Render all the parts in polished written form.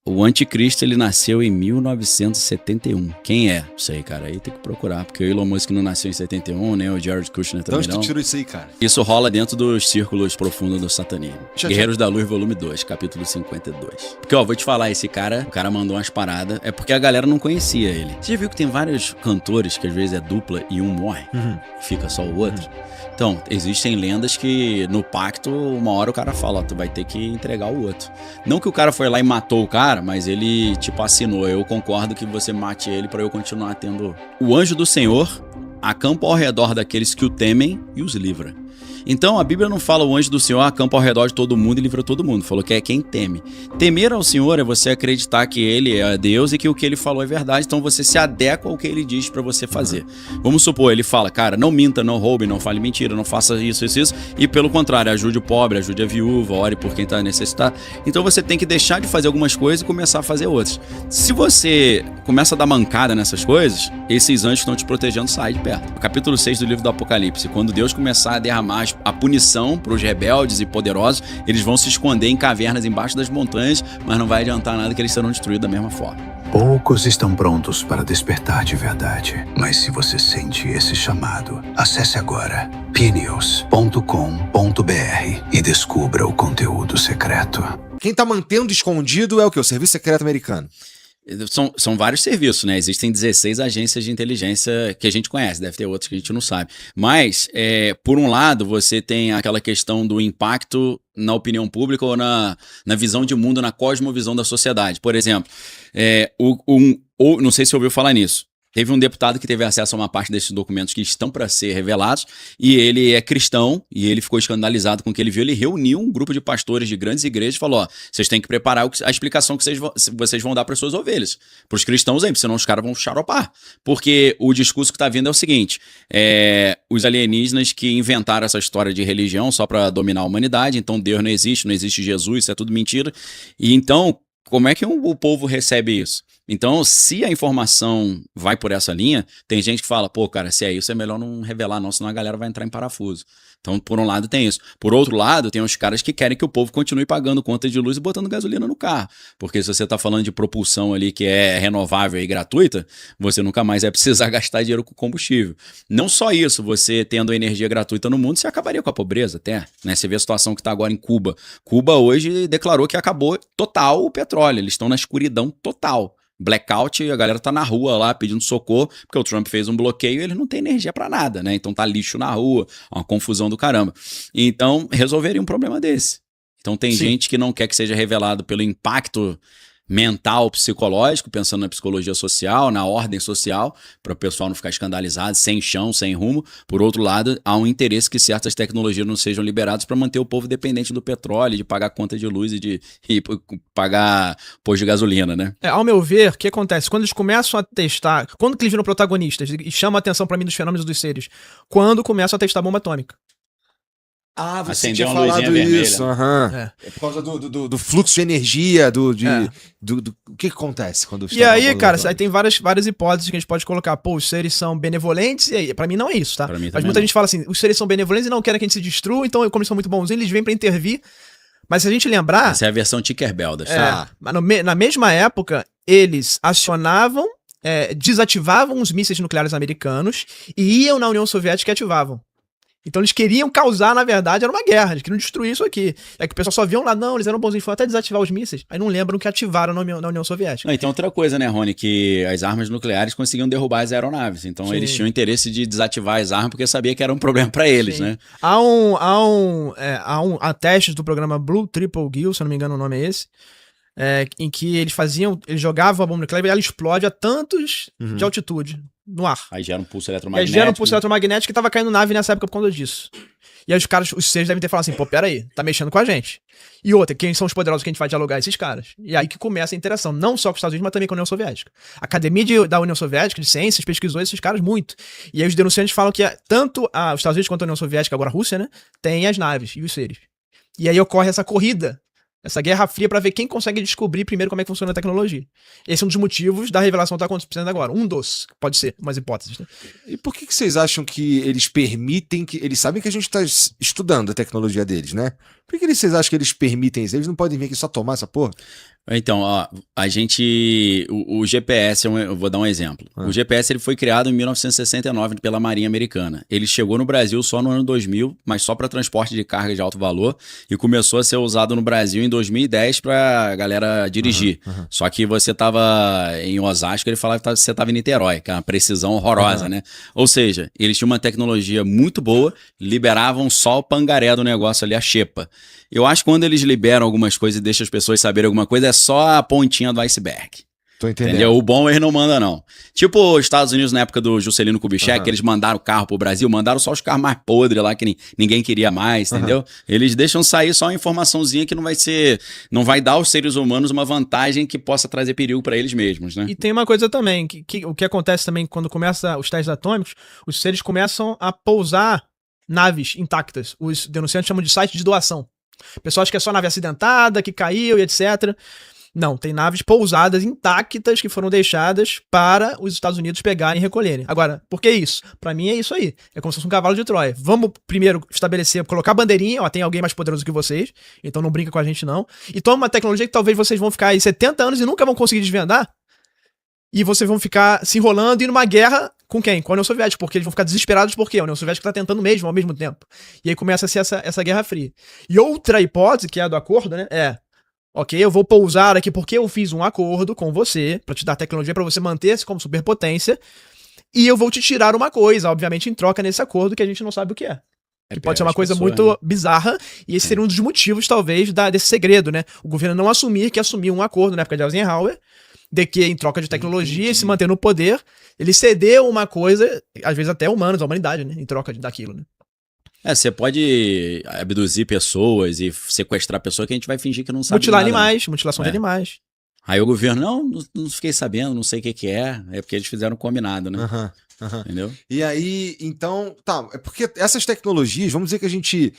O anticristo, ele nasceu em 1971. Quem é? Não sei, cara. Aí tem que procurar, porque o Elon Musk não nasceu em 71, nem o Jared Kushner também Então, não. tu tirou isso aí, cara? Isso rola dentro dos círculos profundos do satanismo. Já. Guerreiros da Luz, volume 2, capítulo 52. Porque, ó, vou te falar, esse cara, o cara mandou umas paradas, é porque a galera não conhecia ele. Você já viu que tem vários cantores que às vezes é dupla e um morre, fica só o outro? Então, existem lendas que no pacto, uma hora o cara fala, ó, tu vai ter que entregar o outro. Não que o cara foi lá e matou o cara, mas ele, tipo, assinou. Eu concordo que você mate ele pra eu continuar tendo... O anjo do Senhor acampa ao redor daqueles que o temem e os livra. Então, a Bíblia não fala o anjo do Senhor acampa ao redor de todo mundo e livra todo mundo. Falou que é quem teme. Temer ao Senhor é você acreditar que Ele é Deus e que o que Ele falou é verdade. Então, você se adequa ao que Ele diz pra você fazer. Vamos supor, Ele fala, cara, não minta, não roube, não fale mentira, não faça isso. E pelo contrário, ajude o pobre, ajude a viúva, ore por quem está necessitado. Então, você tem que deixar de fazer algumas coisas e começar a fazer outras. Se você começa a dar mancada nessas coisas, esses anjos que estão te protegendo saem de perto. O capítulo 6 do livro do Apocalipse, quando Deus começar a derramar a punição para os rebeldes e poderosos, eles vão se esconder em cavernas embaixo das montanhas, mas não vai adiantar nada que eles serão destruídos da mesma forma. Poucos estão prontos para despertar de verdade. Mas se você sente esse chamado, acesse agora pinews.com.br e descubra o conteúdo secreto. Quem tá mantendo escondido é o quê? O Serviço Secreto Americano. São vários serviços, né? Existem 16 agências de inteligência que a gente conhece, deve ter outras que a gente não sabe. Mas, por um lado, você tem aquela questão do impacto na opinião pública ou na visão de mundo, na cosmovisão da sociedade. Por exemplo, não sei se você ouviu falar nisso. Teve um deputado que teve acesso a uma parte desses documentos que estão para ser revelados e ele é cristão e ele ficou escandalizado com o que ele viu. Ele reuniu um grupo de pastores de grandes igrejas e falou, ó, vocês têm que preparar a explicação que vocês vão dar para suas ovelhas, para os cristãos aí, senão os caras vão xaropar. Porque o discurso que está vindo é o seguinte, os alienígenas que inventaram essa história de religião só para dominar a humanidade, então Deus não existe Jesus, isso é tudo mentira. E então, como é que o povo recebe isso? Então, se a informação vai por essa linha, tem gente que fala, pô, cara, se é isso, é melhor não revelar não, senão a galera vai entrar em parafuso. Então, por um lado tem isso. Por outro lado, tem os caras que querem que o povo continue pagando conta de luz e botando gasolina no carro. Porque se você está falando de propulsão ali que é renovável e gratuita, você nunca mais vai precisar gastar dinheiro com combustível. Não só isso, você tendo energia gratuita no mundo, você acabaria com a pobreza até, né? Você vê a situação que está agora em Cuba. Cuba hoje declarou que acabou total o petróleo, eles estão na escuridão total. Blackout, a galera tá na rua lá pedindo socorro, porque o Trump fez um bloqueio e eles não têm energia pra nada, né? Então tá lixo na rua, uma confusão do caramba. Então, resolveria um problema desse. Então tem gente que não quer que seja revelado pelo impacto mental, psicológico, pensando na psicologia social, na ordem social, para o pessoal não ficar escandalizado, sem chão, sem rumo. Por outro lado, há um interesse que certas tecnologias não sejam liberadas para manter o povo dependente do petróleo, de pagar conta de luz e pagar posto de gasolina, né? Ao meu ver, o que acontece? Quando eles começam a testar, quando que eles viram protagonistas e chamam a atenção para mim dos fenômenos dos seres? Quando começam a testar bomba atômica. Ah, você Acendeu tinha uma luzinha falado vermelha. isso. É por causa do fluxo de energia, o que acontece quando... E aí, cara, aí tem várias hipóteses que a gente pode colocar. Pô, os seres são benevolentes, e aí, pra mim não é isso, tá? Mas muita gente fala assim, os seres são benevolentes e não querem que a gente se destrua, então como eles são muito bonzinhos, eles vêm pra intervir. Mas se a gente lembrar... Essa é a versão Tinkerbell da história. Mas na mesma época, eles acionavam, desativavam os mísseis nucleares americanos e iam na União Soviética e ativavam. Então eles queriam causar, na verdade, era uma guerra, eles queriam destruir isso aqui. É que o pessoal só viam lá, não, eles eram bonzinhos, foram até desativar os mísseis, aí não lembram que ativaram na União Soviética. Não, e tem outra coisa, né, Rony, que as armas nucleares conseguiam derrubar as aeronaves, então eles tinham interesse de desativar as armas porque sabia que era um problema para eles, né? Há testes do programa Blue Triple Gill, se eu não me engano o nome é esse, em que eles jogavam a bomba nuclear e ela explode a tantos de altitude no ar. Aí gera um pulso E aí eletromagnético. gera um pulso eletromagnético que tava caindo nave nessa época por conta disso. E aí os seres devem ter falado assim, pô, peraí, tá mexendo com a gente. E outra, quem são os poderosos que a gente vai dialogar? Esses caras. E aí que começa a interação, não só com os Estados Unidos, mas também com a União Soviética. A Academia da União Soviética de Ciências pesquisou esses caras muito. E aí os denunciantes falam que tanto os Estados Unidos quanto a União Soviética, agora a Rússia, né, tem as naves e os seres. E aí ocorre essa corrida, essa guerra fria pra ver quem consegue descobrir primeiro como é que funciona a tecnologia. Esse é um dos motivos da revelação que tá acontecendo agora. Um dos, pode ser, umas hipóteses. Né? E por que vocês acham que eles permitem que... Eles sabem que a gente tá estudando a tecnologia deles, né? Por que vocês acham que eles permitem isso? Eles não podem vir aqui só tomar essa porra? Então, ó, a gente... O GPS, eu vou dar um exemplo. O GPS ele foi criado em 1969 pela Marinha Americana. Ele chegou no Brasil só no ano 2000, mas só para transporte de carga de alto valor, e começou a ser usado no Brasil em 2010 para galera dirigir. Só que você tava em Osasco, ele falava que você tava em Niterói, que é uma precisão horrorosa, né? Ou seja, eles tinham uma tecnologia muito boa, liberavam só o pangaré do negócio ali, a xepa. Eu acho que quando eles liberam algumas coisas e deixam as pessoas saberem alguma coisa, é só a pontinha do iceberg. Tô entendendo. Entendeu? O bom eles não mandam, não. Tipo os Estados Unidos na época do Juscelino Kubitschek, que eles mandaram o carro pro Brasil, mandaram só os carros mais podres lá, que ninguém queria mais, entendeu? Eles deixam sair só uma informaçãozinha que não vai dar aos seres humanos uma vantagem que possa trazer perigo para eles mesmos, né? E tem uma coisa também, o que acontece também quando começa os testes atômicos, os seres começam a pousar naves intactas. Os denunciantes chamam de site de doação. O pessoal acha que é só nave acidentada, que caiu e etc. Não, tem naves pousadas intactas que foram deixadas para os Estados Unidos pegarem e recolherem. Agora, por que isso? Pra mim é isso aí. É como se fosse um cavalo de Troia. Vamos primeiro estabelecer, colocar bandeirinha, ó, tem alguém mais poderoso que vocês, então não brinca com a gente não. E toma uma tecnologia que talvez vocês vão ficar aí 70 anos e nunca vão conseguir desvendar. E vocês vão ficar se enrolando e numa guerra com quem? Com a União Soviética, porque eles vão ficar desesperados porque a União Soviética está tentando mesmo, ao mesmo tempo. E aí começa a ser essa Guerra Fria. E outra hipótese, que é a do acordo, né, ok, eu vou pousar aqui porque eu fiz um acordo com você, para te dar tecnologia, para você manter-se como superpotência, e eu vou te tirar uma coisa, obviamente em troca nesse acordo que a gente não sabe o que é. Que pode ser uma coisa muito bizarra, e esse seria um dos motivos, talvez, desse segredo, né? O governo não assumir que assumiu um acordo na época de Eisenhower, de que em troca de tecnologia e se manter no poder, ele cedeu uma coisa, às vezes até humanos, a humanidade, né? Em troca daquilo, né? Você pode abduzir pessoas e sequestrar pessoas que a gente vai fingir que não sabe Mutilar nada, animais, mutilação de animais. Aí o governo, não fiquei sabendo, não sei o que é porque eles fizeram combinado, né? Entendeu? E aí, então, é porque essas tecnologias, vamos dizer que a gente...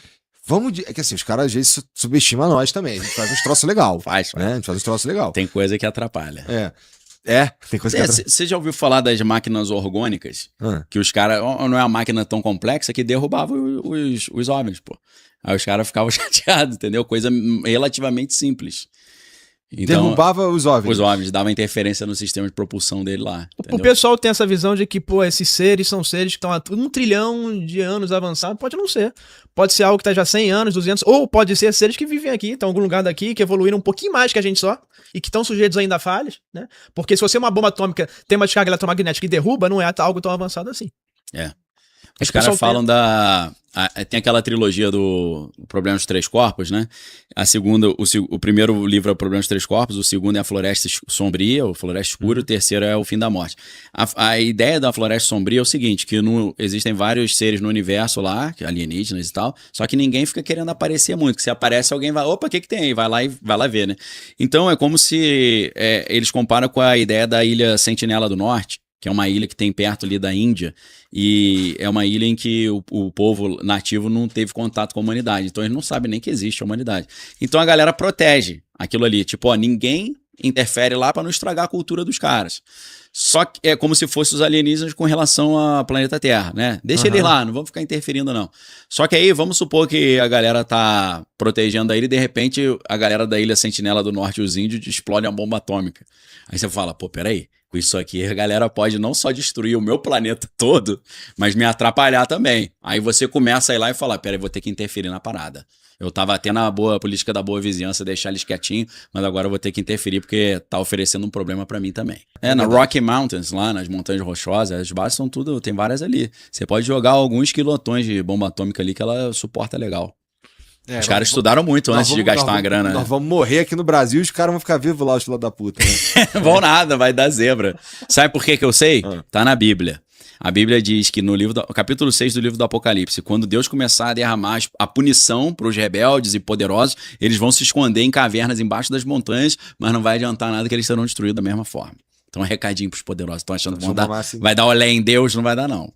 É que assim, os caras às vezes subestimam nós também. A gente faz uns troços legal. Faz. Né? A gente faz uns troços legal. Tem coisa que atrapalha. Tem coisa que atrapalha. Você já ouviu falar das máquinas orgânicas? Que os caras, não é uma máquina tão complexa que derrubava os OVNIs, pô. Aí os caras ficavam chateados, entendeu? Coisa relativamente simples. Então, derrubava os OVNIs. Os OVNIs, dava interferência no sistema de propulsão dele lá. Entendeu? O pessoal tem essa visão de que, pô, esses seres são seres que estão há 1 trilhão de anos avançados. Pode não ser. Pode ser algo que está já 100 anos, 200, ou pode ser seres que vivem aqui, estão em algum lugar daqui, que evoluíram um pouquinho mais que a gente só, e que estão sujeitos ainda a falhas, né? Porque se você é uma bomba atômica, tem uma descarga eletromagnética que derruba, não é algo tão avançado assim. Os caras falam tem aquela trilogia do Problema dos Três Corpos, né? A segunda, o primeiro livro é o Problema dos Três Corpos, o segundo é a Floresta Sombria, ou Floresta Escura, o terceiro é o Fim da Morte. A ideia da Floresta Sombria é o seguinte, que existem vários seres no universo lá, alienígenas e tal, só que ninguém fica querendo aparecer muito, que se aparece alguém vai, opa, o que tem aí? Vai lá ver, né? Então é como se eles comparam com a ideia da Ilha Sentinela do Norte, que é uma ilha que tem perto ali da Índia, e é uma ilha em que o povo nativo não teve contato com a humanidade, então eles não sabem nem que existe a humanidade. Então a galera protege aquilo ali, tipo, ninguém interfere lá para não estragar a cultura dos caras. Só que é como se fossem os alienígenas com relação ao planeta Terra, né? Deixa eles lá, não vamos ficar interferindo não. Só que aí, vamos supor que a galera tá protegendo a ilha e de repente a galera da Ilha Sentinela do Norte, os índios, explodem uma bomba atômica. Aí você fala, pô, peraí, com isso aqui a galera pode não só destruir o meu planeta todo, mas me atrapalhar também. Aí você começa a ir lá e falar, peraí, vou ter que interferir na parada. Eu tava tendo a política da boa vizinhança, deixar eles quietinhos, mas agora eu vou ter que interferir porque tá oferecendo um problema pra mim também. Na Rocky Mountains, lá nas Montanhas Rochosas, as bases são tudo, tem várias ali. Você pode jogar alguns quilotões de bomba atômica ali que ela suporta legal. Os caras estudaram muito antes de gastar uma grana. Nós vamos morrer aqui no Brasil e os caras vão ficar vivos lá, os filhos da puta. Né? Vão nada, vai dar zebra. Sabe por que eu sei? Tá na Bíblia. A Bíblia diz que no capítulo 6 do livro do Apocalipse, quando Deus começar a derramar a punição para os rebeldes e poderosos, eles vão se esconder em cavernas embaixo das montanhas, mas não vai adiantar nada que eles serão destruídos da mesma forma. Então, um recadinho para os poderosos. Estão achando que vai dar olé em Deus? Não vai dar, não.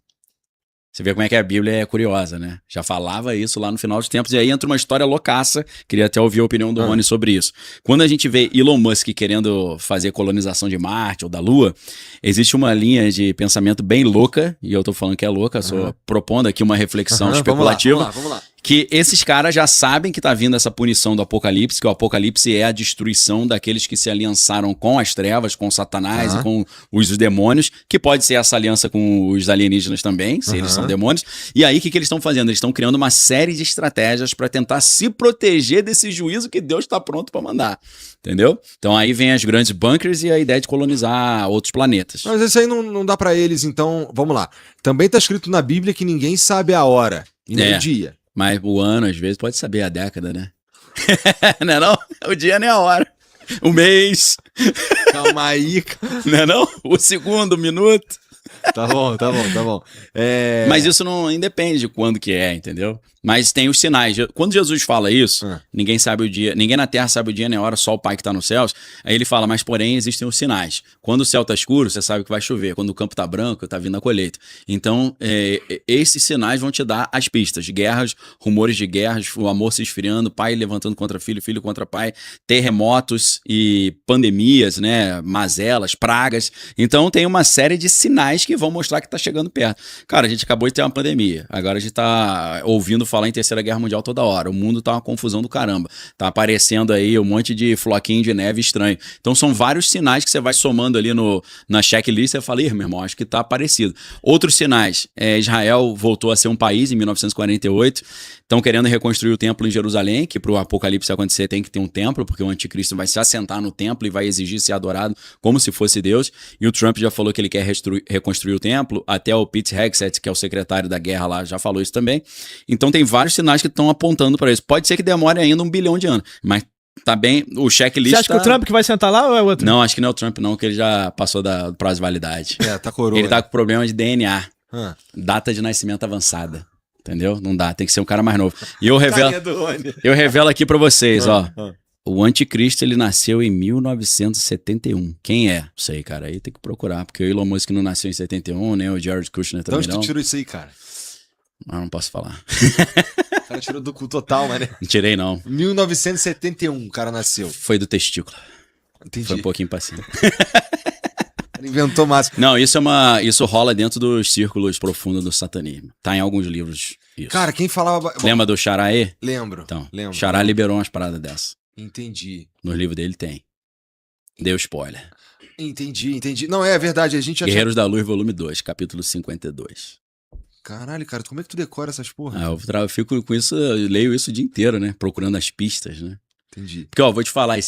Você vê como é que a Bíblia é curiosa, né? Já falava isso lá no final dos tempos, e aí entra uma história loucaça. Queria até ouvir a opinião do Rony sobre isso. Quando a gente vê Elon Musk querendo fazer colonização de Marte ou da Lua, existe uma linha de pensamento bem louca, e eu tô falando que é louca, só propondo aqui uma reflexão especulativa, vamos lá. que esses caras já sabem que tá vindo essa punição do Apocalipse, que o Apocalipse é a destruição daqueles que se aliançaram com as trevas, com Satanás e com os demônios, que pode ser essa aliança com os alienígenas também, se eles são demônios. E aí, o que eles estão fazendo? Eles estão criando uma série de estratégias para tentar se proteger desse juízo que Deus está pronto para mandar. Entendeu? Então aí vem as grandes bunkers e a ideia de colonizar outros planetas. Mas isso aí não dá pra eles, então, vamos lá. Também tá escrito na Bíblia que ninguém sabe a hora e nem o dia. Mas o ano, às vezes, pode saber a década, né? Não é não? O dia nem a hora. O mês. Calma aí, cara. Não é não? O segundo, o minuto. Tá bom. Mas isso não independe de quando que é, entendeu? Mas tem os sinais. Quando Jesus fala isso, ninguém sabe o dia, ninguém na terra sabe o dia nem a hora, só o Pai que está nos céus. Aí ele fala, mas porém existem os sinais. Quando o céu está escuro, você sabe que vai chover. Quando o campo está branco, está vindo a colheita. Então, esses sinais vão te dar as pistas. Guerras, rumores de guerras, o amor se esfriando, pai levantando contra filho, filho contra pai, terremotos e pandemias, né? Mazelas, pragas. Então tem uma série de sinais que vão mostrar que está chegando perto. Cara, a gente acabou de ter uma pandemia. Agora a gente está ouvindo falar em Terceira Guerra Mundial toda hora. O mundo tá uma confusão do caramba. Tá aparecendo aí um monte de floquinho de neve estranho. Então são vários sinais que você vai somando ali na checklist e você fala, meu irmão, acho que tá parecido. Outros sinais, Israel voltou a ser um país em 1948. Estão querendo reconstruir o templo em Jerusalém, que pro Apocalipse acontecer tem que ter um templo, porque o anticristo vai se assentar no templo e vai exigir ser adorado como se fosse Deus. E o Trump já falou que ele quer reconstruir o templo. Até o Pete Hegseth, que é o secretário da guerra lá, já falou isso também. Então tem vários sinais que estão apontando para isso. Pode ser que demore ainda 1 bilhão de anos, mas tá bem, o checklist. Você acha que o Trump que vai sentar lá ou é outro? Não, acho que não é o Trump não, que ele já passou do prazo de validade. Tá coroa. Ele tá com problema de DNA, data de nascimento avançada, entendeu? Não dá, tem que ser um cara mais novo. E eu revelo aqui para vocês, ó. O anticristo, ele nasceu em 1971. Quem é? Não sei, cara, aí tem que procurar, porque o Elon Musk não nasceu em 71, né? O Jared Kushner também não. Então onde tu tirou isso aí, cara? Não posso falar. O cara tirou do cu total, né? Não tirei, não. 1971 o cara nasceu. Foi do testículo. Entendi. Foi um pouquinho pra cima. Inventou máximo. Não, isso rola dentro dos círculos profundos do satanismo. Tá em alguns livros isso. Cara, quem falava... Lembra do Xaraê? Lembro. Então, lembro. Xará liberou umas paradas dessas. Entendi. No livro dele tem. Deu spoiler. Entendi. Não, é verdade. A gente Guerreiros da Luz, volume 2, capítulo 52. Caralho, cara, como é que tu decora essas porra? Eu fico com isso, eu leio isso o dia inteiro, né? Procurando as pistas, né? Entendi. Porque, ó, vou te falar,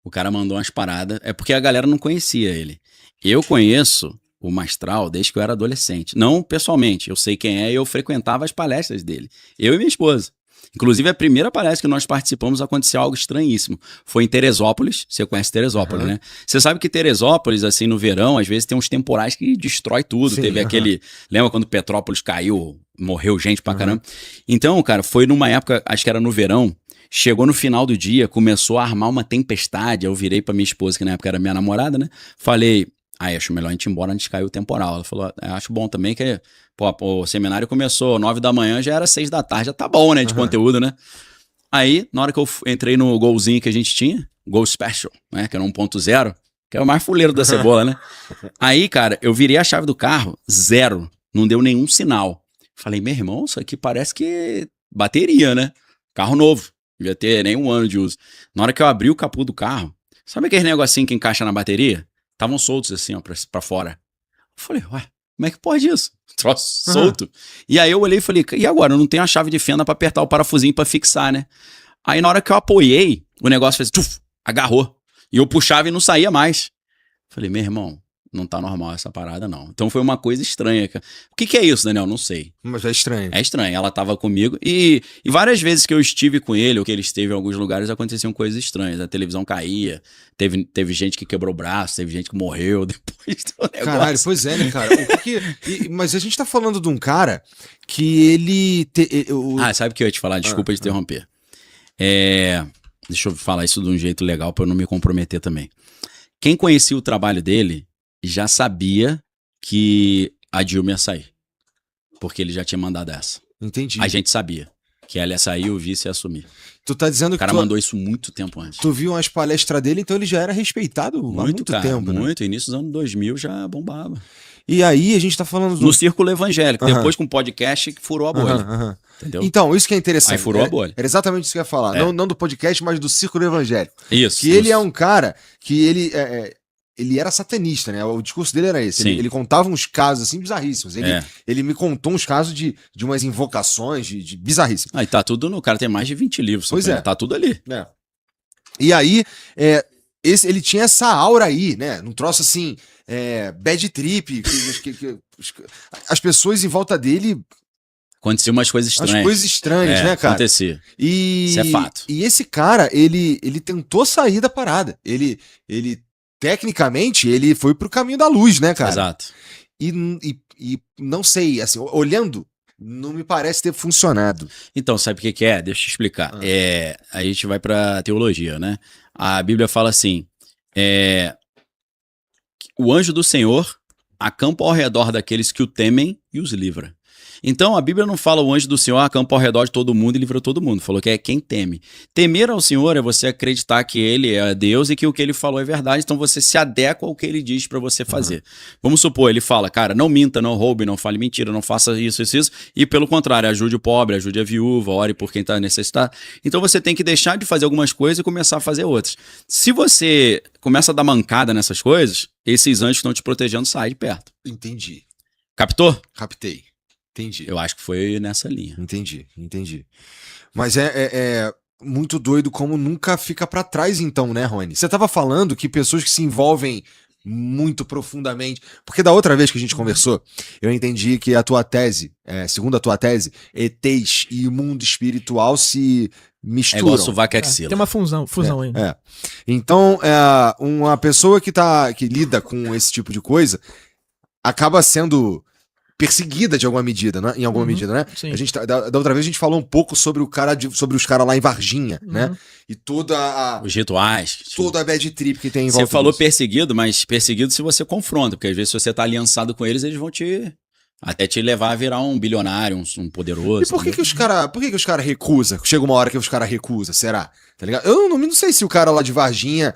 o cara mandou umas paradas, é porque a galera não conhecia ele. Eu conheço o Mastral desde que eu era adolescente. Não pessoalmente, eu sei quem é e eu frequentava as palestras dele. Eu e minha esposa. Inclusive, a primeira palestra que nós participamos aconteceu algo estranhíssimo. Foi em Teresópolis. Você conhece Teresópolis, né? Você sabe que Teresópolis, assim, no verão, às vezes tem uns temporais que destrói tudo. Sim, teve aquele... Lembra quando Petrópolis caiu, morreu gente pra caramba? Então, cara, foi numa época, acho que era no verão, chegou no final do dia, começou a armar uma tempestade. Eu virei pra minha esposa, que na época era minha namorada, né? Falei, acho melhor a gente ir embora antes de cair o temporal. Ela falou, acho bom também que... Pô, o seminário começou 9 da manhã, já era 6 da tarde, já tá bom, né, de conteúdo, né? Aí, na hora que eu entrei no golzinho que a gente tinha, Gol Special, né, que era 1.0, que é o mais fuleiro da cebola, né? Aí, cara, eu virei a chave do carro, 0, não deu nenhum sinal. Falei, meu irmão, isso aqui parece que bateria, né? Carro novo, não devia ter nem 1 ano de uso. Na hora que eu abri o capô do carro, sabe aquele negocinho que encaixa na bateria? Estavam soltos assim, ó, pra fora. Eu falei, ué, como é que pode isso? Troço solto. E aí eu olhei e falei, e agora? Eu não tenho a chave de fenda pra apertar o parafusinho pra fixar, né? Aí na hora que eu apoiei, o negócio fez, agarrou. E eu puxava e não saía mais. Falei, meu irmão, não tá normal essa parada, não. Então foi uma coisa estranha. O que é isso, Daniel? Não sei. Mas é estranho. É estranho. Ela tava comigo e várias vezes que eu estive com ele ou que ele esteve em alguns lugares, aconteciam coisas estranhas. A televisão caía, teve gente que quebrou o braço, teve gente que morreu depois do negócio. Caralho, pois é, né, cara? Mas a gente tá falando de um cara que ele... sabe o que eu ia te falar? Desculpa te interromper. Deixa eu falar isso de um jeito legal pra eu não me comprometer também. Quem conhecia o trabalho dele já sabia que a Dilma ia sair. Porque ele já tinha mandado essa. Entendi. A gente sabia que ela ia sair e o vice ia assumir. Tu tá dizendo que o cara mandou isso muito tempo antes. Tu viu umas palestras dele, então ele já era respeitado há muito tempo, né? Muito. Início dos anos 2000 já bombava. E aí a gente tá falando do... No círculo evangélico. Aham. Depois com o podcast que furou a bolha. Aham. Entendeu? Então, isso que é interessante. Aí furou a bolha. Era exatamente isso que eu ia falar. É. Não do podcast, mas do círculo evangélico. Isso. Que ele é um cara que ele era satanista, né? O discurso dele era esse. Sim. Ele contava uns casos assim bizarríssimos. É. Ele me contou uns casos de umas invocações de bizarríssimas. Aí tá tudo no... O cara tem mais de 20 livros. Pois é. Tá tudo ali. Né? E aí, ele tinha essa aura aí, né? Num troço assim, bad trip. As pessoas em volta dele, Aconteceu umas coisas estranhas. as coisas estranhas, né, cara? Acontecia. E, Isso é fato. E esse cara, ele tentou sair da parada. Ele tecnicamente, ele foi pro caminho da luz, né, cara? Exato. E não sei, assim, olhando, não me parece ter funcionado. Então, sabe o que é? Deixa eu te explicar. A gente vai pra teologia, né? A Bíblia fala assim, o anjo do Senhor acampa ao redor daqueles que o temem e os livra. Então, a Bíblia não fala o anjo do Senhor acampa ao redor de todo mundo e livra todo mundo. Falou que é quem teme. Temer ao Senhor é você acreditar que Ele é Deus e que o que Ele falou é verdade. Então, você se adequa ao que Ele diz pra você fazer. Vamos supor, Ele fala, cara, não minta, não roube, não fale mentira, não faça isso. E pelo contrário, ajude o pobre, ajude a viúva, ore por quem tá necessitado. Então, você tem que deixar de fazer algumas coisas e começar a fazer outras. Se você começa a dar mancada nessas coisas, esses anjos que estão te protegendo saem de perto. Entendi. Captou? Captei. Entendi. Eu acho que foi nessa linha. Entendi. Mas é muito doido como nunca fica pra trás então, né, Rony? Você tava falando que pessoas que se envolvem muito profundamente... Porque da outra vez que a gente conversou, eu entendi que a tua tese, segundo a tua tese, ETs e o mundo espiritual se misturam. É igual sovaco e axila. Tem uma fusão aí. Então, uma pessoa que lida com esse tipo de coisa acaba sendo perseguida de alguma medida, né? Em alguma medida, né? Sim. A gente, da outra vez a gente falou um pouco sobre sobre os caras lá em Varginha, né? E toda Os rituais. a bad trip que tem em Você volta falou disso. perseguido, mas perseguido se você confronta, porque às vezes se você tá aliançado com eles vão até te levar a virar um bilionário, um poderoso. E por que os caras recusam? Chega uma hora que os caras recusam, será? Tá ligado? Eu não sei se o cara lá de Varginha,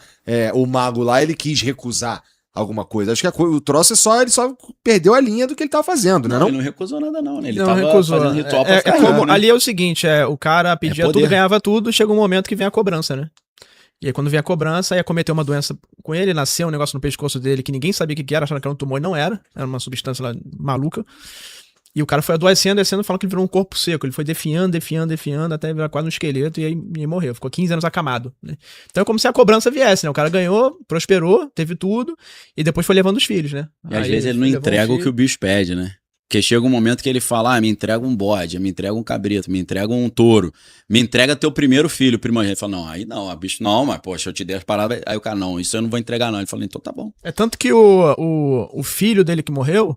o mago lá, ele quis recusar alguma coisa. Acho que o troço ele só perdeu a linha do que ele tava fazendo, né? Ele não recusou nada não, né? Ele Não tava recusou. fazendo ritual pra ficar rico, né? Ali é o seguinte, o cara pedia poder. tudo, ganhava tudo, chega um momento que vem a cobrança, né? E aí quando vem a cobrança, ia cometer uma doença com ele, nasceu um negócio no pescoço dele que ninguém sabia o que era, achando que era um tumor e não era uma substância lá maluca. E o cara foi adoecendo, falando que ele virou um corpo seco. Ele foi definhando, até virar quase um esqueleto e aí morreu. Ficou 15 anos acamado, né? Então é como se a cobrança viesse, né? O cara ganhou, prosperou, teve tudo e depois foi levando os filhos, né? E às vezes ele não entrega o que o bicho pede, né? Porque chega um momento que ele fala, me entrega um bode, me entrega um cabrito, me entrega um touro, me entrega teu primeiro filho, primogênito. Ele fala, não, aí não, bicho, não, mas poxa, eu te dei as paradas. Aí o cara, não, isso eu não vou entregar não. Ele fala, então tá bom. É tanto que o filho dele que morreu,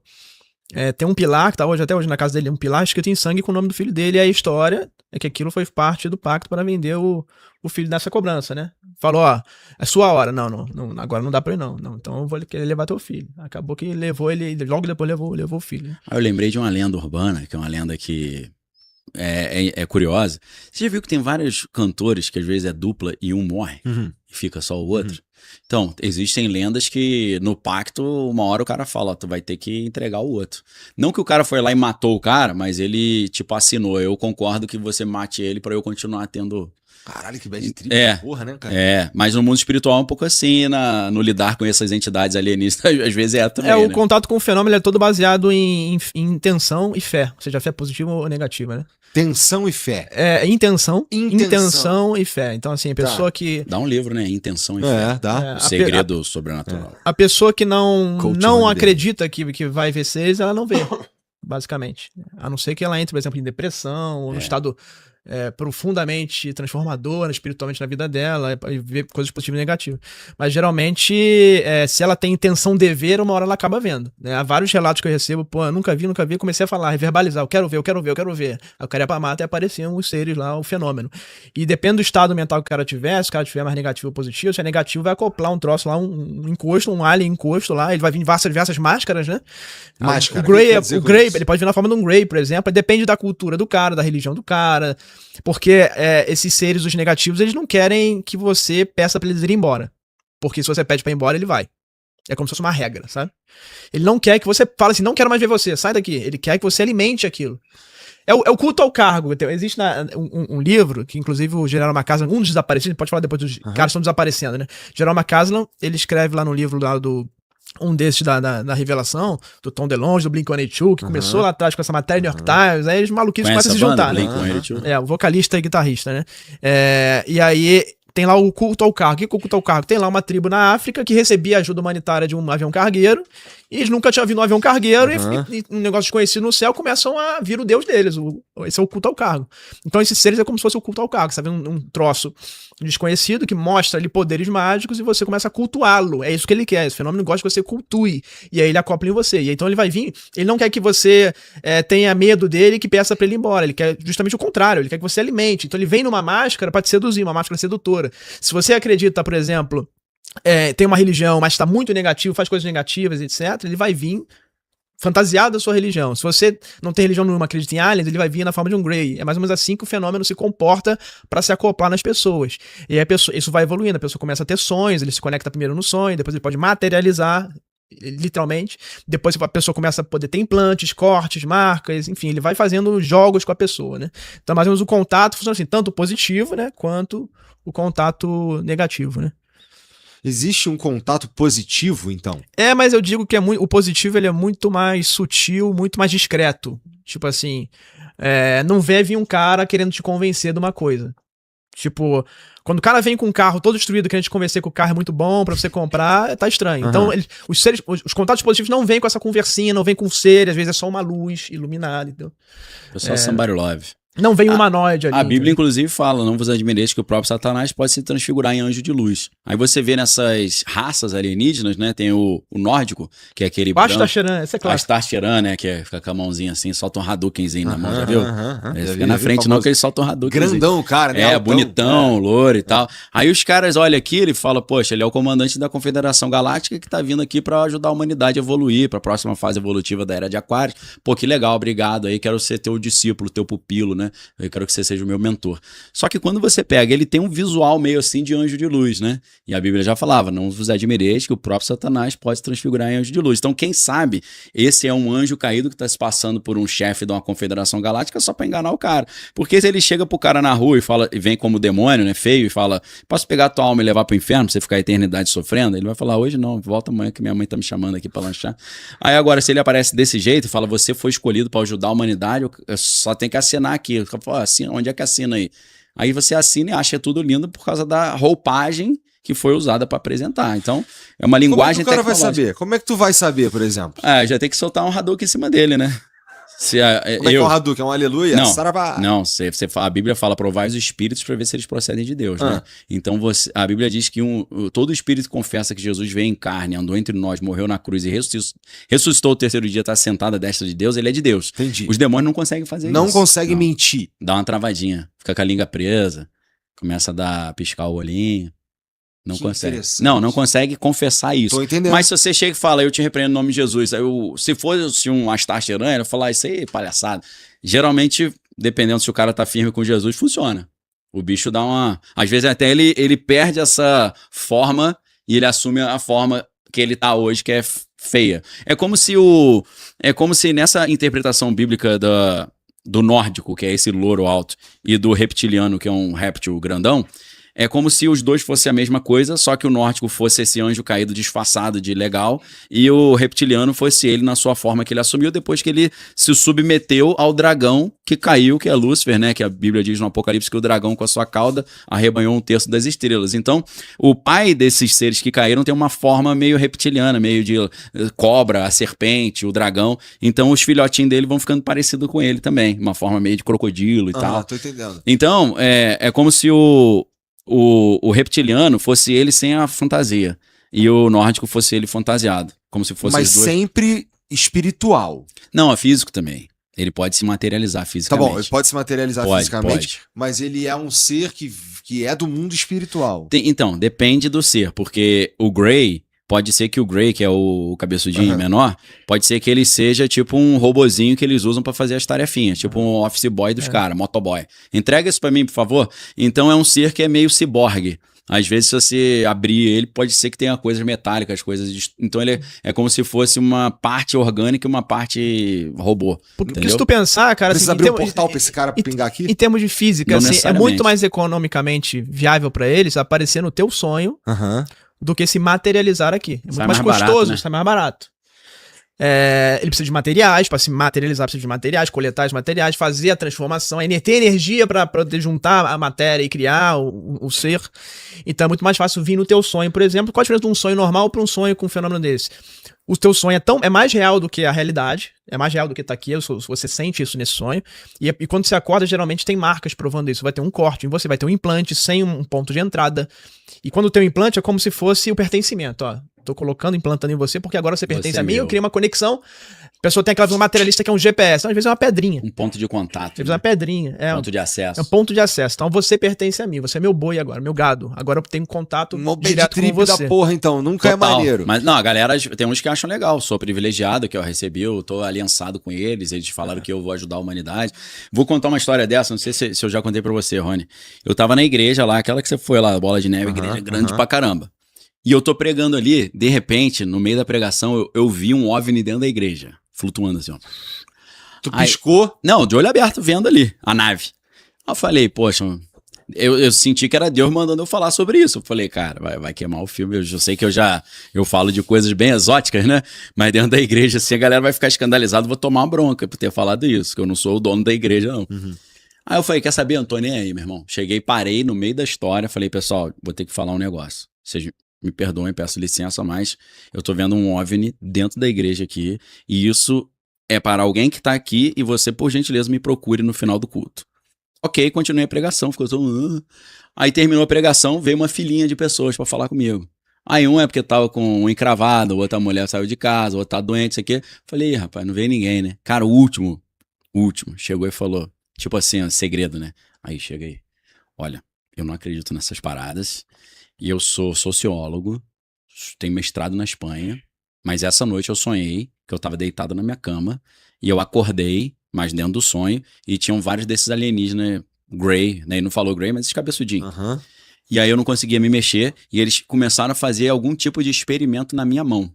tem um pilar, que tá até hoje na casa dele, um pilar escrito em sangue com o nome do filho dele, e a história é que aquilo foi parte do pacto para vender o filho dessa cobrança, né? Falou, é sua hora. Não, agora não dá pra ir não. Não, então eu vou querer levar teu filho. Acabou que levou ele, logo depois levou o filho. Né? Aí eu lembrei de uma lenda urbana, que é uma lenda que é curiosa. Você já viu que tem vários cantores que às vezes é dupla e um morre e fica só o outro? Então, existem lendas que no pacto, uma hora o cara fala, tu vai ter que entregar o outro. Não que o cara foi lá e matou o cara, mas ele, assinou. Eu concordo que você mate ele pra eu continuar tendo... Caralho, que bad trip, porra, né, cara? Mas no mundo espiritual é um pouco assim, no lidar com essas entidades alienistas, às vezes também, o né? contato com o fenômeno é todo baseado em intenção e fé. Ou seja, fé positiva ou negativa, né? Tensão e fé. Intenção e fé. Então, assim, a pessoa que... Dá um livro, né? Intenção e fé. Dá. O segredo sobrenatural. A pessoa que não Coach acredita que vai ver seres, ela não vê, basicamente. A não ser que ela entre, por exemplo, em depressão, ou no estado profundamente transformador espiritualmente na vida dela, e ver coisas positivas e negativas. Mas, geralmente, se ela tem intenção de ver, uma hora ela acaba vendo. Né? Há vários relatos que eu recebo, eu nunca vi, comecei a falar, reverbalizar, eu quero ver. Aí o cara ia pra mata e apareciam os seres lá, o fenômeno. E depende do estado mental que o cara tiver, se o cara tiver mais negativo ou positivo, se é negativo, vai acoplar um troço lá, um encosto, um alien encosto lá, ele vai vir em diversas máscaras, né? Máscara. O Grey, ele pode vir na forma de um Grey, por exemplo, depende da cultura do cara, da religião do cara, porque esses seres, os negativos, eles não querem que você peça pra eles irem embora. Porque se você pede pra ir embora, ele vai. É como se fosse uma regra, sabe? Ele não quer que você fale assim, não quero mais ver você, sai daqui. Ele quer que você alimente aquilo. É o culto ao cargo. Então, existe um livro, que inclusive o General McCaslin, um dos desaparecidos, pode falar depois dos caras que estão desaparecendo, né? General McCaslin, ele escreve lá no livro lá um desses da Revelação, do Tom DeLonge, do Blink-182, que começou lá atrás com essa matéria New York Times, aí os maluquinhos começam a se juntar, né? O vocalista e guitarrista, né? E aí tem lá o culto ao cargo. O que é o culto ao cargo? Tem lá uma tribo na África que recebia ajuda humanitária de um avião cargueiro, e eles nunca tinham visto um avião cargueiro, e um negócio desconhecido no céu, começam a vir o deus deles. Esse é o culto ao cargo. Então esses seres é como se fosse o culto ao cargo. Você vê um troço desconhecido que mostra ali poderes mágicos e você começa a cultuá-lo. É isso que ele quer. Esse fenômeno gosta que você cultue. E aí ele acopla em você. E aí, então ele vai vir, ele não quer que você tenha medo dele e que peça pra ele ir embora. Ele quer justamente o contrário. Ele quer que você alimente. Então ele vem numa máscara pra te seduzir, uma máscara sedutora. Se você acredita, por exemplo, tem uma religião, mas está muito negativo, faz coisas negativas, etc., ele vai vir fantasiado da sua religião. Se você não tem religião nenhuma, acredita em aliens, ele vai vir na forma de um Grey. É mais ou menos assim que o fenômeno se comporta para se acoplar nas pessoas. E aí isso vai evoluindo, a pessoa começa a ter sonhos, ele se conecta primeiro no sonho, depois ele pode materializar, literalmente, depois a pessoa começa a poder ter implantes, cortes, marcas, enfim, ele vai fazendo jogos com a pessoa, né? Então, mais ou menos o contato funciona assim, tanto o positivo, né, quanto o contato negativo, né? Existe um contato positivo, então? Mas eu digo que o positivo ele é muito mais sutil, muito mais discreto. Tipo assim, não vai vir um cara querendo te convencer de uma coisa. Tipo, quando o cara vem com um carro todo destruído querendo te convencer que o carro é muito bom pra você comprar, tá estranho. Então, os contatos positivos não vêm com essa conversinha, não vêm com ser, às vezes é só uma luz iluminada, entendeu? Pessoal, somebody love. Não vem um humanoide ali. A Bíblia, inclusive, fala, não vos admireis que o próprio Satanás pode se transfigurar em anjo de luz. Aí você vê nessas raças alienígenas, né? Tem o nórdico, que é aquele branco. Astacheran, esse é claro. Astacheran, né? Que fica com a mãozinha assim, solta um Hadoukenzinho na mão, já viu? Ele fica na frente não, que ele solta um Hadoukenzinho. Grandão, cara, né? Altão, bonitão, louro e tal. Aí os caras olham aqui, ele fala, poxa, ele é o comandante da Confederação Galáctica que tá vindo aqui pra ajudar a humanidade a evoluir pra próxima fase evolutiva da Era de Aquários. Pô, que legal, obrigado aí, quero ser teu discípulo, teu pupilo, né? Eu quero que você seja o meu mentor. Só que quando você pega, ele tem um visual meio assim de anjo de luz, né? E a Bíblia já falava, não vos admireis que o próprio Satanás pode se transfigurar em anjo de luz. Então, quem sabe, esse é um anjo caído que está se passando por um chefe de uma confederação galáctica só para enganar o cara. Porque se ele chega pro cara na rua e vem como demônio, né, feio, e fala, posso pegar tua alma e levar pro inferno pra você ficar a eternidade sofrendo? Ele vai falar, hoje não, volta amanhã que minha mãe tá me chamando aqui para lanchar. Aí agora, se ele aparece desse jeito e fala, você foi escolhido para ajudar a humanidade, eu só tem que assinar aqui. Eu falo, assina, onde é que assina aí? Aí você assina e acha tudo lindo por causa da roupagem que foi usada para apresentar. Então, é uma linguagem tecnológica. Como é que o cara vai saber? Como é que tu vai saber, por exemplo? Já tem que soltar um Hadouken em cima dele, né? Como é que é um Hadouken? É um aleluia? Não, a Bíblia fala provar os espíritos para ver se eles procedem de Deus, né? Então a Bíblia diz que todo espírito confessa que Jesus veio em carne, andou entre nós, morreu na cruz e ressuscitou o terceiro dia, está sentado à destra de Deus, ele é de Deus. Entendi. Os demônios não conseguem fazer isso. Não conseguem mentir. Dá uma travadinha, fica com a língua presa, começa a piscar o olhinho. Não consegue. Não consegue confessar isso. Tô entendendo. Mas se você chega e fala, eu te repreendo no nome de Jesus, se fosse um Astacheran, ele vai falar, isso aí é palhaçada. Geralmente, dependendo se o cara tá firme com Jesus, funciona. O bicho dá uma... Às vezes até ele perde essa forma e ele assume a forma que ele tá hoje, que é feia. É como se nessa interpretação bíblica do nórdico, que é esse louro alto, e do reptiliano, que é um réptil grandão, é como se os dois fossem a mesma coisa, só que o nórdico fosse esse anjo caído disfarçado de legal e o reptiliano fosse ele na sua forma que ele assumiu depois que ele se submeteu ao dragão que caiu, que é Lúcifer, né? Que a Bíblia diz no Apocalipse que o dragão com a sua cauda arrebanhou um terço das estrelas. Então, o pai desses seres que caíram tem uma forma meio reptiliana, meio de cobra, a serpente, o dragão. Então, os filhotinhos dele vão ficando parecidos com ele também, uma forma meio de crocodilo e tal. Tô entendendo. Então, é como se o reptiliano fosse ele sem a fantasia e o nórdico fosse ele fantasiado, como se fosse. Mas sempre espiritual. Não, é físico também. Ele pode se materializar fisicamente. Tá bom, ele pode se materializar fisicamente, mas ele é um ser que é do mundo espiritual. Então, depende do ser, porque o Grey, pode ser que o Grey, que é o cabeçudinho menor, pode ser que ele seja tipo um robozinho que eles usam pra fazer as tarefinhas, tipo um office boy dos caras, motoboy. Entrega isso pra mim, por favor. Então é um ser que é meio ciborgue. Às vezes, se você abrir ele, pode ser que tenha coisas metálicas, Então, ele é como se fosse uma parte orgânica e uma parte robô. Porque se tu pensar, cara... Precisa abrir um portal pra esse cara pingar aqui? Em termos de física, Não assim, é necessariamente. muito mais economicamente viável pra eles aparecer no teu sonho do que se materializar aqui. É muito Sai mais mais custoso, barato, né? sai mais barato. Ele precisa de materiais, para se materializar precisa de materiais, coletar os materiais, fazer a transformação, ter energia para poder juntar a matéria e criar o ser. Então é muito mais fácil vir no teu sonho, por exemplo. Qual a diferença de um sonho normal para um sonho com um fenômeno desse? O teu sonho é mais real do que a realidade, é mais real do que tá aqui, você sente isso nesse sonho, e quando você acorda, geralmente tem marcas provando isso, vai ter um corte em você, vai ter um implante sem um ponto de entrada, e quando tem um implante é como se fosse o pertencimento, ó, tô colocando, implantando em você, porque agora você pertence Você é a mim, meu. eu criei uma conexão, a pessoa tem aquela visão materialista que é um GPS, às vezes é uma pedrinha, Um ponto de contato. às vezes é uma pedrinha, Ponto de acesso. é um ponto de acesso, então você pertence a mim, você é meu boi agora, meu gado, agora eu tenho contato Um bad direto com trip você. da porra, então. Nunca é Total. maneiro. Mas não, a galera tem uns que acham legal. Sou privilegiado que eu recebi, eu tô aliançado com eles. Eles falaram que eu vou ajudar a humanidade. Vou contar uma história dessa, não sei se eu já contei pra você, Rony. Eu tava na igreja lá, aquela que você foi lá, Bola de Neve, igreja grande pra caramba. E eu tô pregando ali, de repente, no meio da pregação, eu vi um OVNI dentro da igreja, flutuando assim, ó. Tu Aí- piscou? Não, de olho aberto, vendo ali a nave. Aí eu falei, poxa, eu senti que era Deus mandando eu falar sobre isso. Eu falei, cara, vai queimar o filme. Eu sei que eu falo de coisas bem exóticas, né? Mas dentro da igreja, assim, a galera vai ficar escandalizada, vou tomar uma bronca por ter falado isso, que eu não sou o dono da igreja, não. Aí eu falei, quer saber, Antônio, aí, meu irmão? Cheguei, parei no meio da história, falei, pessoal, vou ter que falar um negócio. Vocês me perdoem, peço licença, mas eu tô vendo um OVNI dentro da igreja aqui, e isso é para alguém que tá aqui, e você, por gentileza, me procure no final do culto. Ok, continuei a pregação, ficou todo... Aí terminou a pregação, veio uma filinha de pessoas pra falar comigo. Aí um é porque tava com um encravado, outra mulher saiu de casa, outra tá doente, isso aqui. Falei, ih, rapaz, não veio ninguém, né? Cara, o último, chegou e falou, tipo assim, ó, segredo, né? Aí cheguei, olha, eu não acredito nessas paradas, e eu sou sociólogo, tenho mestrado na Espanha, mas essa noite eu sonhei que eu tava deitado na minha cama, e eu acordei, mas dentro do sonho, e tinham vários desses alienígenas Grey, né? Ele não falou Grey, mas esses cabeçudinhos. E aí eu não conseguia me mexer, e eles começaram a fazer algum tipo de experimento na minha mão.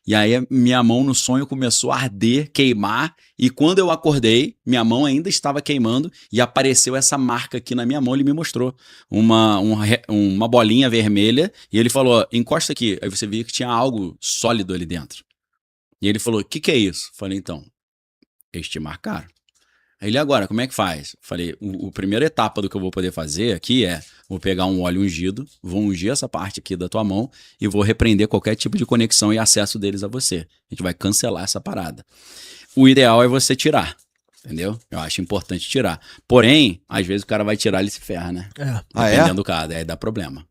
E aí a minha mão no sonho começou a arder, queimar, e quando eu acordei, minha mão ainda estava queimando, e apareceu essa marca aqui na minha mão, ele me mostrou uma bolinha vermelha, e ele falou, encosta aqui. Aí você via que tinha algo sólido ali dentro. E ele falou, o que é isso? Falei, então, eles te marcaram. Aí ele, agora, como é que faz? Falei, a primeira etapa do que eu vou poder fazer aqui é, vou pegar um óleo ungido, vou ungir essa parte aqui da tua mão e vou repreender qualquer tipo de conexão e acesso deles a você. A gente vai cancelar essa parada. O ideal é você tirar, entendeu? Eu acho importante tirar. Porém, às vezes o cara vai tirar e ele se ferra, né? Dependendo do cara, aí dá problema.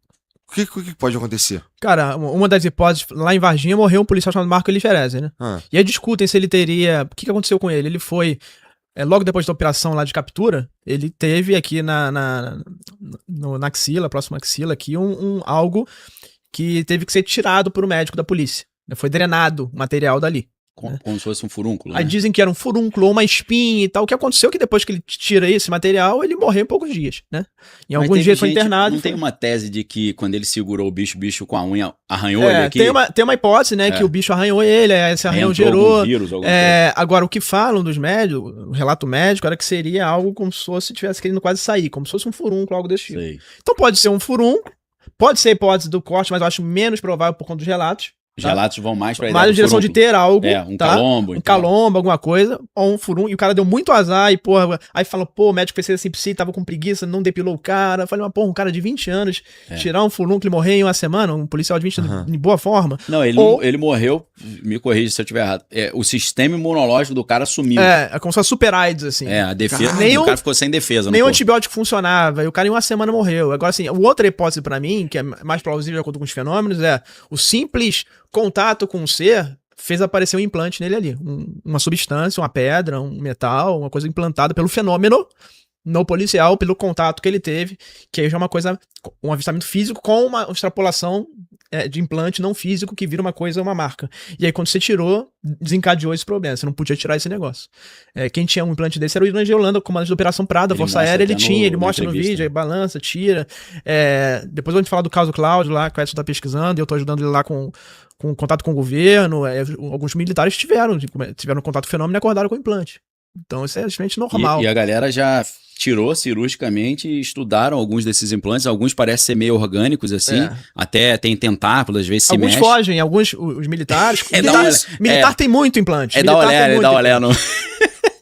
O que pode acontecer? Cara, uma das hipóteses, lá em Varginha morreu um policial chamado Marco Eliferese, né? Ah. E aí discutem se ele teria... O que aconteceu com ele? Ele foi... logo depois da operação lá de captura, ele teve aqui na axila, próxima axila aqui, algo que teve que ser tirado por um médico da polícia. Foi drenado o material dali. Como se fosse um furúnculo, Aí né? dizem que era um furúnculo ou uma espinha e tal. O que aconteceu é que depois que ele tira esse material, ele morreu em poucos dias, né? Em Mas alguns teve dias foi gente- internado. Não tem uma tese de que quando ele segurou o bicho com a unha, arranhou ele aqui? Tem uma hipótese, né? Que o bicho arranhou ele, esse arranhão Entrou gerou. algum vírus, alguma coisa. Agora, o que falam dos médicos, o relato médico, era que seria algo como se fosse tivesse querendo quase sair, como se fosse um furúnculo, algo desse tipo. Sei. Então pode ser um furúnculo, pode ser a hipótese do corte, mas eu acho menos provável por conta dos relatos. Os relatos vão mais pra Mais na direção de ter algo. um tá? calombo. Um então. calombo, alguma coisa, ou um furúnculo, e o cara deu muito azar, e porra, aí falou, pô, o médico fez assim, tava com preguiça, não depilou o cara. Eu falei, mas porra, um cara de 20 anos, tirar um furúnculo e morrer em uma semana, um policial de 20 anos em boa forma. Não, ele morreu, me corrija se eu estiver errado. O sistema imunológico do cara sumiu. É como se fosse super AIDS, assim. A defesa, Caralho. o cara ficou sem defesa. Nem o corpo. antibiótico funcionava, e o cara em uma semana morreu. Agora, assim, outra hipótese pra mim, que é mais plausível de acordo com os fenômenos, é o simples contato com o ser fez aparecer um implante nele ali. Uma substância, uma pedra, um metal, uma coisa implantada pelo fenômeno no policial, pelo contato que ele teve, que aí já é uma coisa, um avistamento físico com uma extrapolação de implante não físico que vira uma coisa, uma marca. E aí, quando você tirou, desencadeou esse problema. Você não podia tirar esse negócio. Quem tinha um implante desse era o Irã de Holanda, comandante da Operação Prada, Força Aérea, ele mostra no vídeo, aí balança, tira. Depois a gente falar do caso Cláudio lá, que o Edson tá pesquisando, e eu tô ajudando ele lá com contato com o governo. Alguns militares tiveram contato com o fenômeno e acordaram com o implante. Então isso é simplesmente normal. E a galera já tirou cirurgicamente e estudaram alguns desses implantes. Alguns parecem ser meio orgânicos, assim. Até tem tentáculos, às vezes se mexe. Alguns fogem, os militares. Militar tem muito implante. Dá olé no...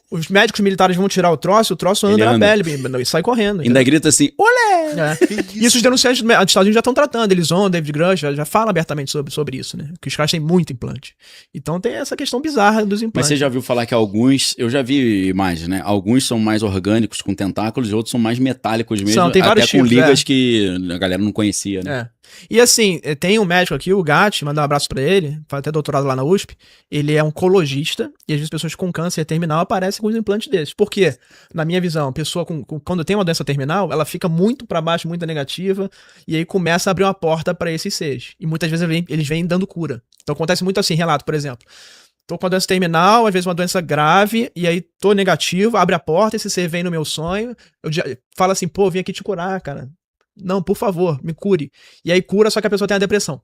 Os médicos militares vão tirar o troço anda na pele e sai correndo. Ainda grita assim, olé! Isso os denunciantes dos Estados Unidos já estão tratando. Elison, David Grush, já fala abertamente sobre isso, né? Que os caras têm muito implante. Então tem essa questão bizarra dos implantes. Mas você já ouviu falar que alguns, eu já vi imagens, né? Alguns são mais orgânicos, com tentáculos, e outros são mais metálicos mesmo, tem vários até com tipos, ligas que a galera não conhecia, né? E assim, tem um médico aqui, o Gatti, mandar um abraço pra ele, faz até doutorado lá na USP. Ele é oncologista e às vezes pessoas com câncer terminal aparecem com os implantes desses. Por quê? Na minha visão, a pessoa quando tem uma doença terminal, ela fica muito pra baixo, muito negativa, e aí começa a abrir uma porta pra esses seres. E muitas vezes eles vêm dando cura. Então acontece muito assim, relato, por exemplo. Tô com uma doença terminal, às vezes uma doença grave, e aí tô negativo, abre a porta, esse ser vem no meu sonho, fala assim, pô, vim aqui te curar, cara. Não, por favor, me cure. E aí cura, só que a pessoa tem a depressão.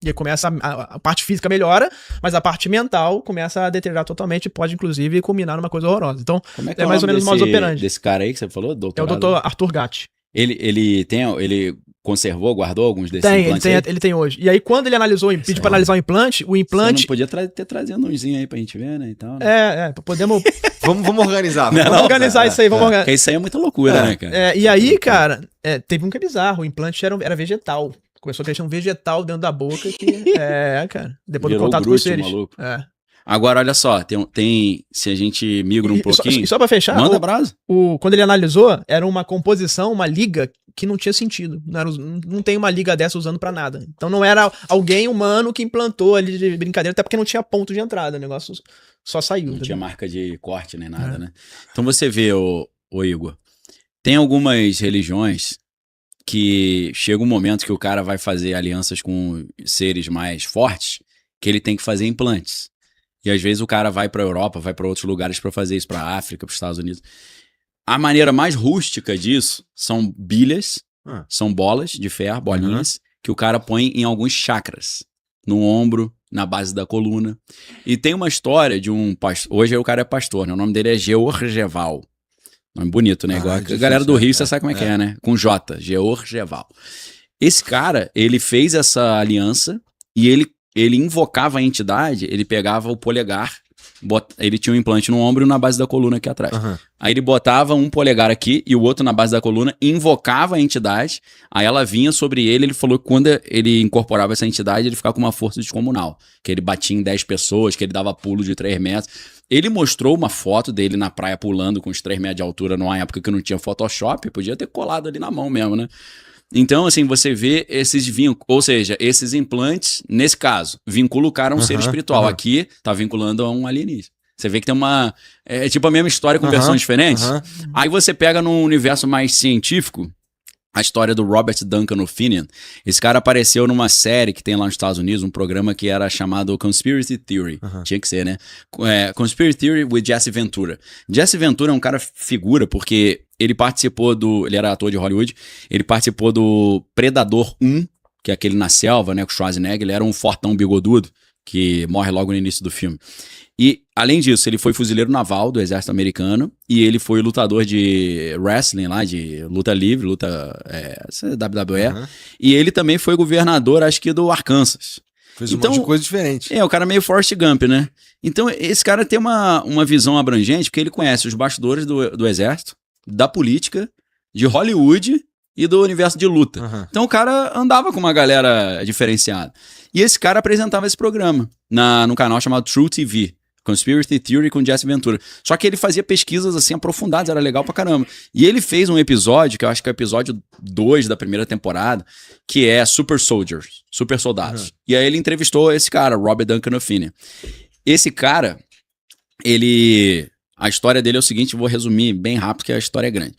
E aí começa a parte física melhora, mas a parte mental começa a deteriorar totalmente e pode, inclusive, culminar numa coisa horrorosa. Então, é mais ou menos o modus operandi. Desse cara aí que você falou, doutorado? É o doutor Arthur Gatti. Ele conservou, guardou alguns desses implantes? Ele tem hoje. E aí, quando ele pediu para analisar o implante... Você não podia ter trazido umzinho aí pra gente ver, né? Então, podemos... vamos organizar. Vamos organizar isso aí, vamos organizar. Porque isso aí é muita loucura, né, cara? E aí, cara, teve um que é bizarro. O implante era vegetal. Começou a crescer um vegetal dentro da boca que... cara. Depois do contato com os seres. Maluco. Agora, olha só, se a gente migra um pouquinho... Só pra fechar... Manda brasa. Quando ele analisou, era uma composição, uma liga que não tinha sentido. Não tem uma liga dessa usando pra nada. Então não era alguém humano que implantou ali de brincadeira, até porque não tinha ponto de entrada. O negócio só saiu. Não tinha marca de corte nem nada, né? Então você vê, ô Igor, tem algumas religiões que chega um momento que o cara vai fazer alianças com seres mais fortes, que ele tem que fazer implantes. E às vezes o cara vai pra Europa, vai pra outros lugares pra fazer isso, pra África, pros Estados Unidos. A maneira mais rústica disso são bilhas, são bolas de ferro, bolinhas, que o cara põe em alguns chakras. No ombro, na base da coluna. E tem uma história de um pastor, hoje o cara é pastor, né? O nome dele é Georgeval. Nome bonito, né? Igual a galera do Rio, você sabe como é que é, né? Com J, Georgeval. Esse cara, ele fez essa aliança e ele invocava a entidade, ele pegava o polegar, ele tinha um implante no ombro e na base da coluna aqui atrás. Aí ele botava um polegar aqui e o outro na base da coluna, invocava a entidade, aí ela vinha sobre ele falou que quando ele incorporava essa entidade, ele ficava com uma força descomunal, que ele batia em 10 pessoas, que ele dava pulo de 3 metros. Ele mostrou uma foto dele na praia pulando com os 3 metros de altura numa época que não tinha Photoshop, podia ter colado ali na mão mesmo, né? Então, assim, você vê esses vínculos, ou seja, esses implantes, nesse caso, vinculam o cara a um ser espiritual. Aqui, tá vinculando a um alienígena. Você vê que tem uma... É tipo a mesma história com versões diferentes. Aí você pega num universo mais científico, a história do Robert Duncan O'Finian. Esse cara apareceu numa série que tem lá nos Estados Unidos, um programa que era chamado Conspiracy Theory. Tinha que ser, né? Conspiracy Theory with Jesse Ventura. Jesse Ventura é um cara figura, porque ele participou ele era ator de Hollywood, ele participou do Predador 1, que é aquele na selva, né, com Schwarzenegger. Ele era um fortão bigodudo, que morre logo no início do filme. E, além disso, ele foi fuzileiro naval do exército americano e ele foi lutador de wrestling lá, de luta livre, WWE. E ele também foi governador, acho que do Arkansas. Fez um monte de coisa diferente. O cara meio Forrest Gump, né? Então, esse cara tem uma visão abrangente, porque ele conhece os bastidores do exército, da política, de Hollywood e do universo de luta. Então, o cara andava com uma galera diferenciada. E esse cara apresentava esse programa num canal chamado True TV. Conspiracy Theory com Jesse Ventura. Só que ele fazia pesquisas assim aprofundadas, era legal pra caramba. E ele fez um episódio, que eu acho que é o episódio 2 da primeira temporada, que é Super Soldiers, Super Soldados. E aí ele entrevistou esse cara, Robert Duncan O'Finian. Esse cara, a história dele é o seguinte, vou resumir bem rápido, porque a história é grande.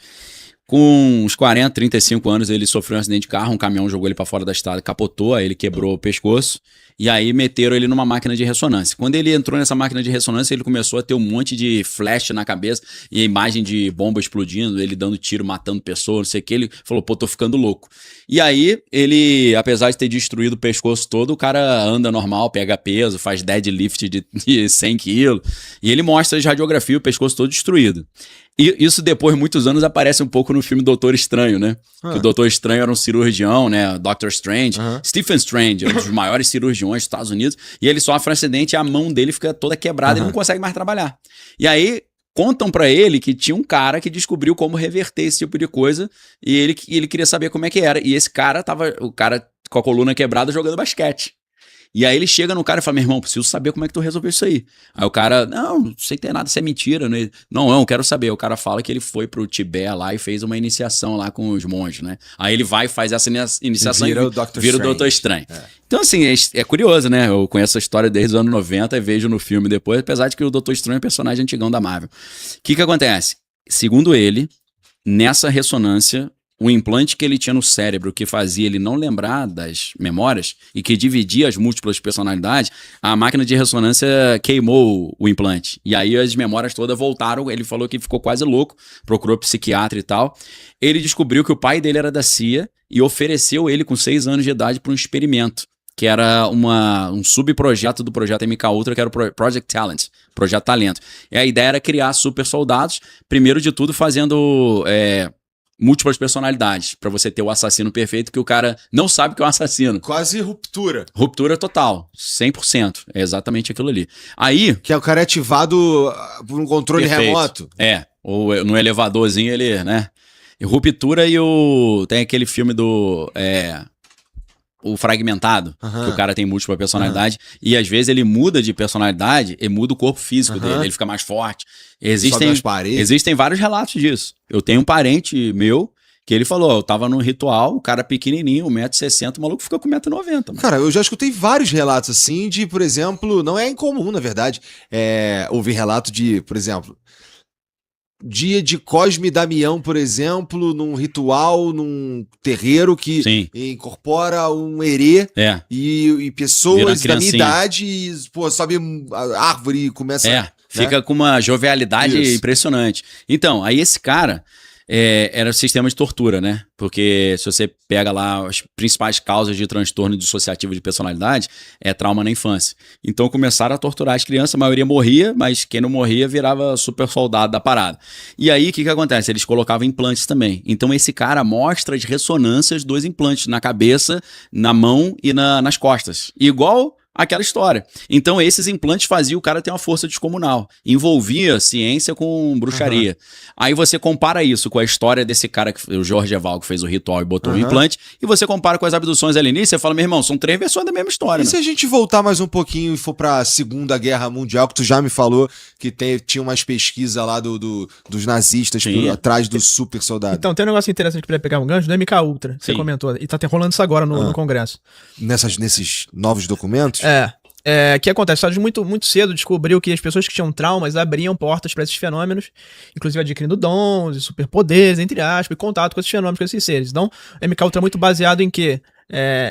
Com uns 40, 35 anos, ele sofreu um acidente de carro, um caminhão jogou ele pra fora da estrada, capotou, aí ele quebrou o pescoço. E aí meteram ele numa máquina de ressonância. Quando ele entrou nessa máquina de ressonância, ele começou a ter um monte de flash na cabeça e a imagem de bomba explodindo, ele dando tiro, matando pessoas, não sei o que. Ele falou, pô, tô ficando louco. E aí, ele, apesar de ter destruído o pescoço todo, o cara anda normal, pega peso, faz deadlift de 100 quilos. E ele mostra de radiografia o pescoço todo destruído. E isso depois de muitos anos aparece um pouco no filme Doutor Estranho, né? Que o Doutor Estranho era um cirurgião, né? Dr. Strange. Stephen Strange, um dos maiores cirurgiões dos Estados Unidos. E ele sofre um acidente e a mão dele fica toda quebrada e ele não consegue mais trabalhar. E aí contam pra ele que tinha um cara que descobriu como reverter esse tipo de coisa e ele queria saber como é que era. E esse cara o cara com a coluna quebrada jogando basquete. E aí ele chega no cara e fala, meu irmão, preciso saber como é que tu resolveu isso aí. Aí o cara, não sei ter nada, isso é mentira. Né? Não, quero saber. O cara fala que ele foi pro Tibete lá e fez uma iniciação lá com os monges, né? Aí ele vai e faz essa iniciação vira e o Dr. vira o Doutor Estranho. Então assim, é curioso, né? Eu conheço a história desde os anos 90 e vejo no filme depois, apesar de que o Doutor Estranho é um personagem antigão da Marvel. O que acontece? Segundo ele, nessa ressonância, o implante que ele tinha no cérebro que fazia ele não lembrar das memórias e que dividia as múltiplas personalidades, a máquina de ressonância queimou o implante. E aí as memórias todas voltaram, ele falou que ficou quase louco, procurou psiquiatra e tal. Ele descobriu que o pai dele era da CIA e ofereceu ele com 6 anos de idade para um experimento, que era um subprojeto do projeto MK Ultra, que era o Project Talent, Projeto Talento. E a ideia era criar super soldados, primeiro de tudo fazendo múltiplas personalidades, pra você ter o assassino perfeito que o cara não sabe que é um assassino. Quase ruptura. Ruptura total, 100%. É exatamente aquilo ali. Aí... Que é o cara ativado por um controle perfeito. remoto. Ou no elevadorzinho ele, né? E ruptura e tem aquele filme do... o Fragmentado, que o cara tem múltipla personalidade, e às vezes ele muda de personalidade e muda o corpo físico dele, ele fica mais forte. Existem vários relatos disso. Eu tenho um parente meu que ele falou, eu tava num ritual, o cara pequenininho, 1,60 m, o maluco fica com 1,90 m. Cara, eu já escutei vários relatos assim de, por exemplo, não é incomum, na verdade, ouvir relato de, por exemplo, dia de Cosme e Damião, por exemplo, num ritual, num terreiro que incorpora um herê e pessoas da minha idade, pô, sobe a árvore e começa... Fica com uma jovialidade impressionante. Então, aí esse cara era um sistema de tortura, né? Porque se você pega lá as principais causas de transtorno dissociativo de personalidade, é trauma na infância. Então começaram a torturar as crianças, a maioria morria, mas quem não morria virava super soldado da parada. E aí o que acontece? Eles colocavam implantes também. Então esse cara mostra as ressonâncias dos implantes na cabeça, na mão e nas costas. Igual aquela história. Então esses implantes faziam o cara ter uma força descomunal. Envolvia ciência com bruxaria. Aí você compara isso com a história desse cara, o Jorge Eval, que fez o ritual e botou o implante, e você compara com as abduções alienígenas, você fala, meu irmão, são 3 versões da mesma história. E se a gente voltar mais um pouquinho e for pra Segunda Guerra Mundial, que tu já me falou que tinha umas pesquisas lá dos nazistas atrás do super soldado. Então, tem um negócio interessante que eu queria pegar um gancho do MK Ultra, que você comentou, e tá rolando isso agora no Congresso. Nesses novos documentos? Que acontece? O Estados Unidos muito cedo descobriu que as pessoas que tinham traumas abriam portas para esses fenômenos, inclusive adquirindo dons e superpoderes, entre aspas, e contato com esses fenômenos, com esses seres. Então, o MK Ultra é muito baseado em quê?